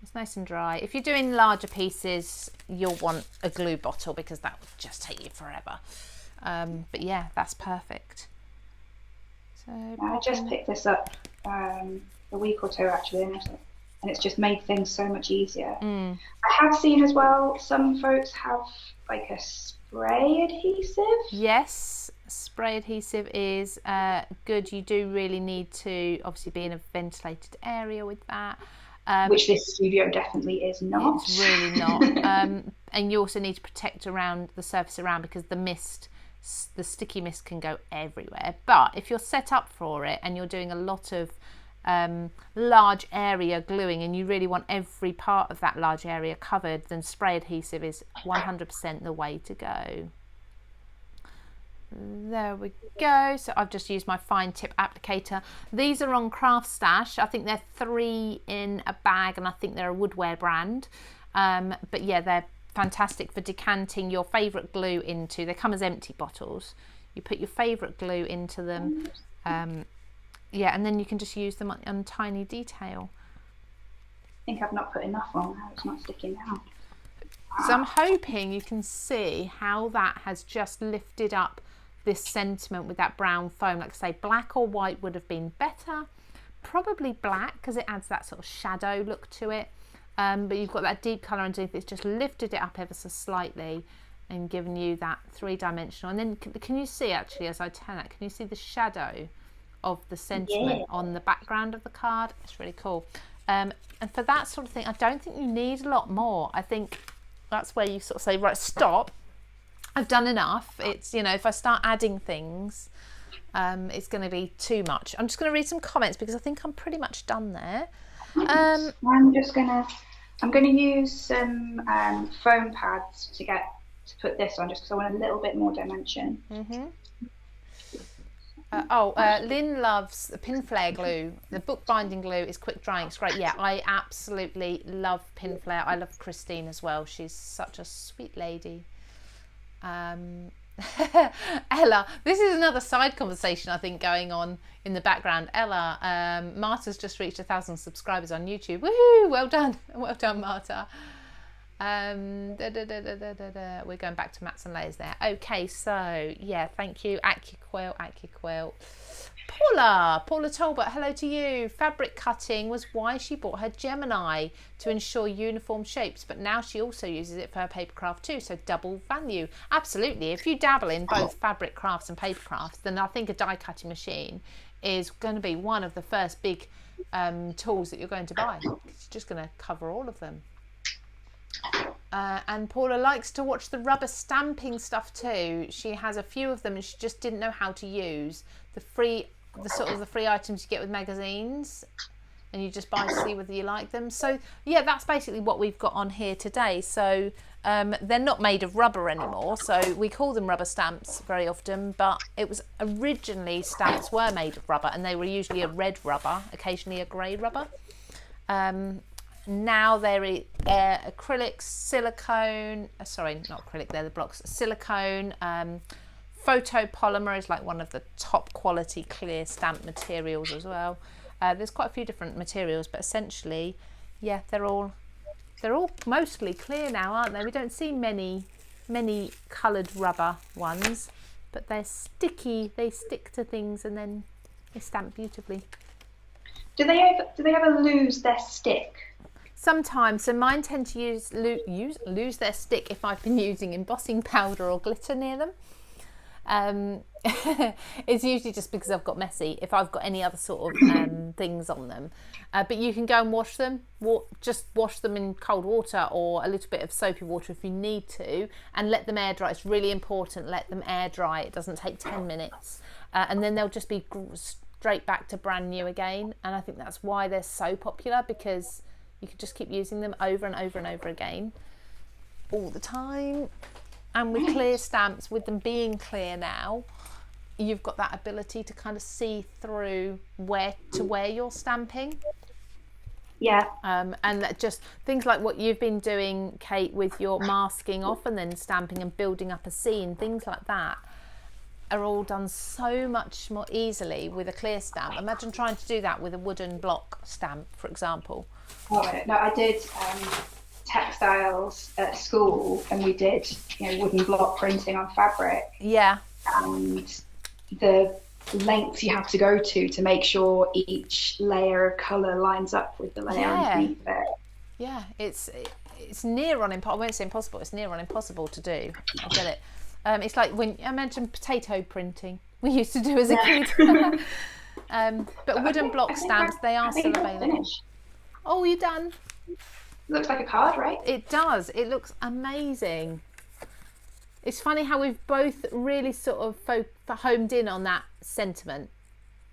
It's nice and dry. If you're doing larger pieces, you'll want a glue bottle because that would just take you forever. But yeah, that's perfect. So I just picked this up a week or two actually, and it's just made things so much easier. I have seen as well some folks have like a spray adhesive. Yes, spray adhesive is good. You do really need to obviously be in a ventilated area with that. Which this studio definitely is not. It's really not. And you also need to protect around the surface around because the sticky mist can go everywhere. But if you're set up for it and you're doing a lot of large area gluing and you really want every part of that large area covered, then spray adhesive is 100% the way to go. There we go. So I've just used my fine tip applicator. These are on Craft Stash. I think they're 3 in a bag and I think they're a woodware brand. But yeah, they're fantastic for decanting your favourite glue into. They come as empty bottles. You put your favourite glue into them. Yeah, and then you can just use them on tiny detail. I think I've not put enough on now. It's not sticking down. So I'm hoping you can see how that has just lifted up this sentiment with that brown foam. Like I say, black or white would have been better. Probably black because it adds that sort of shadow look to it. But you've got that deep colour underneath. It's just lifted it up ever so slightly and given you that 3-dimensional. And then can you see actually as I turn that, can you see the shadow of the sentiment on the background of the card? It's really cool. And for that sort of thing, I don't think you need a lot more. I think that's where you sort of say, right, stop. I've done enough. It's, you know, if I start adding things, it's going to be too much. I'm just going to read some comments because I think I'm pretty much done there. I'm going to use some foam pads to put this on just because I want a little bit more dimension. Lynn loves the pin flare glue. The bookbinding glue is quick drying. It's great. Yeah, I absolutely love pin flare. I love Christine as well. She's such a sweet lady. Ella, this is another side conversation I think going on in the background. Ella, Marta's just reached 1,000 subscribers on YouTube. Woohoo! Well done, Marta. We're going back to mats and layers there. Okay, so yeah, thank you. AccuQuilt. Paula Talbot, hello to you. Fabric cutting was why she bought her Gemini, to ensure uniform shapes, but now she also uses it for her papercraft too, so double value. Absolutely. If you dabble in both fabric crafts and paper crafts, then I think a die cutting machine is going to be one of the first big tools that you're going to buy. It's just going to cover all of them. And Paula likes to watch the rubber stamping stuff too. She has a few of them and she just didn't know how to use the free items you get with magazines, and you just buy to see whether you like them. So yeah, that's basically what we've got on here today. So they're not made of rubber anymore, so we call them rubber stamps very often, but it was originally stamps were made of rubber, and they were usually a red rubber, occasionally a grey rubber. Now they're acrylic, silicone, sorry, not acrylic, they're the blocks, silicone, photopolymer is like one of the top quality clear stamp materials as well. There's quite a few different materials, but essentially, yeah, they're all mostly clear now, aren't they? We don't see many coloured rubber ones, but they're sticky, they stick to things and then they stamp beautifully. Do they ever lose their stick? Sometimes, so mine tend to lose their stick if I've been using embossing powder or glitter near them. It's usually just because I've got messy, if I've got any other sort of things on them. But you can go and wash them, just wash them in cold water or a little bit of soapy water if you need to, and let them air dry. It's really important, let them air dry. It doesn't take 10 minutes. And then they'll just be straight back to brand new again. And I think that's why they're so popular, because you can just keep using them over and over and over again all the time. And with clear stamps, with them being clear now, you've got that ability to kind of see through where you're stamping. Yeah. And that just things like what you've been doing, Kate, with your masking off and then stamping and building up a scene, things like that are all done so much more easily with a clear stamp. Imagine trying to do that with a wooden block stamp, for example. Oh, no, I did textiles at school, and we did, wooden block printing on fabric. Yeah. And the lengths you have to go to make sure each layer of colour lines up with the layer underneath it. Yeah, it's near on impossible. I won't say impossible. It's near on impossible to do. I get it. It's like when I mentioned potato printing we used to do as a kid. But wooden block stamps, they are still available. Oh, you done? Looks like a card, right? It does. It looks amazing. It's funny how we've both really sort of homed in on that sentiment.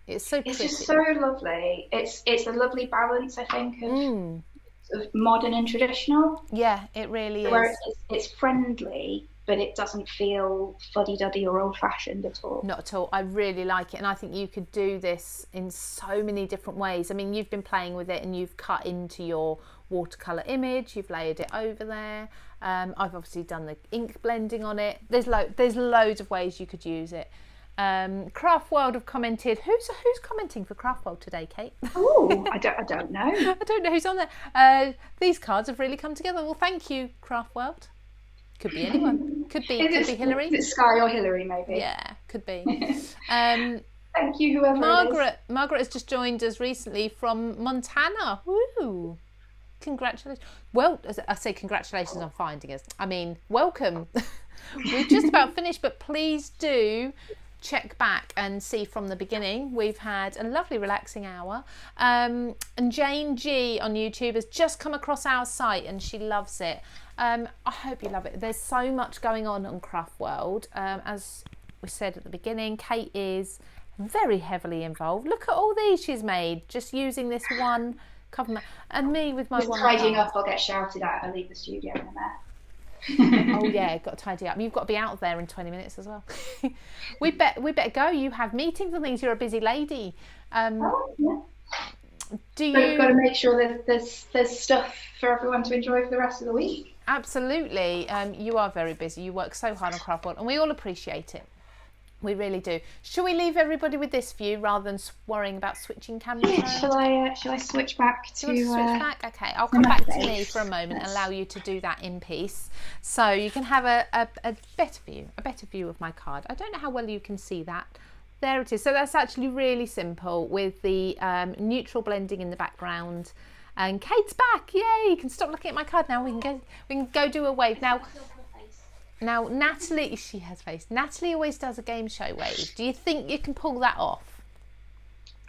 It's so pretty. It's just so lovely. It's a lovely balance, I think, of sort of modern and traditional. Yeah, it really is. Where it's friendly, but it doesn't feel fuddy-duddy or old-fashioned at all. Not at all. I really like it, and I think you could do this in so many different ways. I mean, you've been playing with it and you've cut into your watercolour image, you've layered it over there. I've obviously done the ink blending on it. There's loads of ways you could use it. CraftWorld have commented. Who's commenting for CraftWorld today, Kate? Oh, I don't know. I don't know who's on there. These cards have really come together. Well, thank you, CraftWorld. Could be anyone. Could be Hillary. Is it Sky or Hillary, maybe? Yeah, could be. Thank you, whoever it is. Margaret has just joined us recently from Montana. Woo! Congratulations. Well, I say congratulations on finding us. I mean, welcome. We're just about finished, but please do check back and see from the beginning. We've had a lovely relaxing hour. And Jane G on YouTube has just come across our site and she loves it. I hope you love it. There's so much going on CraftWorld. As we said at the beginning, Kate is very heavily involved. Look at all these she's made just using this one cover, and me with my one. Tidying up, I'll get shouted at. I leave the studio in there. Oh yeah, got to tidy up. You've got to be out there in 20 minutes as well. we better go. You have meetings and things. You're a busy lady. Yeah. Do But you? you've got to make sure that there's stuff for everyone to enjoy for the rest of the week. Absolutely. You are very busy. You work so hard on CraftWorld, and we all appreciate it. We really do. Shall we leave everybody with this view rather than worrying about switching cameras? Shall I switch back to? Do you want to switch back? Okay, I'll come back to me for a moment and allow you to do that in peace, so you can have a better view of my card. I don't know how well you can see that. There it is. So that's actually really simple with the neutral blending in the background. And Kate's back! Yay! You can stop looking at my card now. We can go do a wave now. Now, Natalie, she has face. Natalie always does a game show wave. Do you think you can pull that off?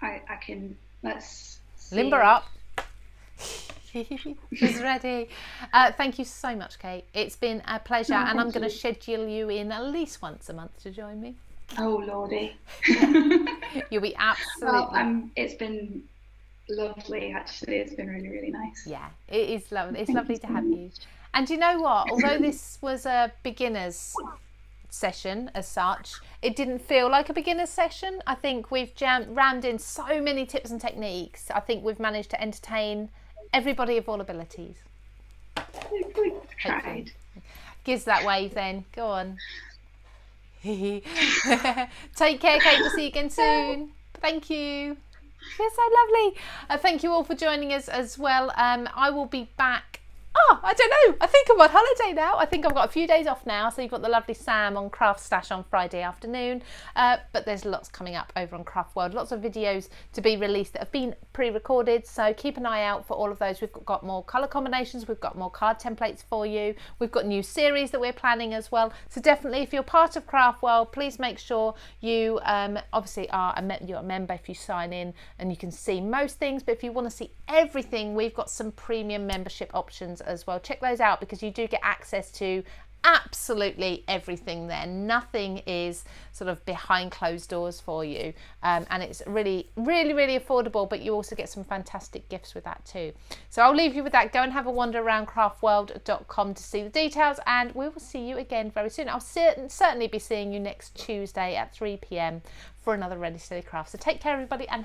I can. Let's see. Limber up. She's ready. Thank you so much, Kate. It's been a pleasure, and I'm going to schedule you in at least once a month to join me. Oh, Lordy. You'll be absolutely. Well, it's been lovely, actually. It's been really, really nice. Yeah, it is lovely. It's lovely to have you. And you know what? Although this was a beginner's session as such, it didn't feel like a beginner's session. I think we've rammed in so many tips and techniques. I think we've managed to entertain everybody of all abilities. We tried. Gives that wave then. Go on. Take care, Kate. We'll see you again soon. Thank you. You're so lovely. Thank you all for joining us as well. I will be back. Oh, I don't know. I think I'm on holiday now. I think I've got a few days off now. So you've got the lovely Sam on Craft Stash on Friday afternoon. But there's lots coming up over on CraftWorld. Lots of videos to be released that have been pre-recorded. So keep an eye out for all of those. We've got more colour combinations. We've got more card templates for you. We've got new series that we're planning as well. So definitely, if you're part of CraftWorld, please make sure you obviously you're a member if you sign in, and you can see most things. But if you want to see everything, we've got some premium membership options as well. Check those out, because you do get access to absolutely everything there. Nothing is sort of behind closed doors for you, and it's really affordable, but you also get some fantastic gifts with that too. So I'll leave you with that. Go and have a wander around craftworld.com to see the details, and we will see you again very soon. I'll certainly be seeing you next Tuesday at 3 p.m. for another Ready Steady Craft. So take care everybody, and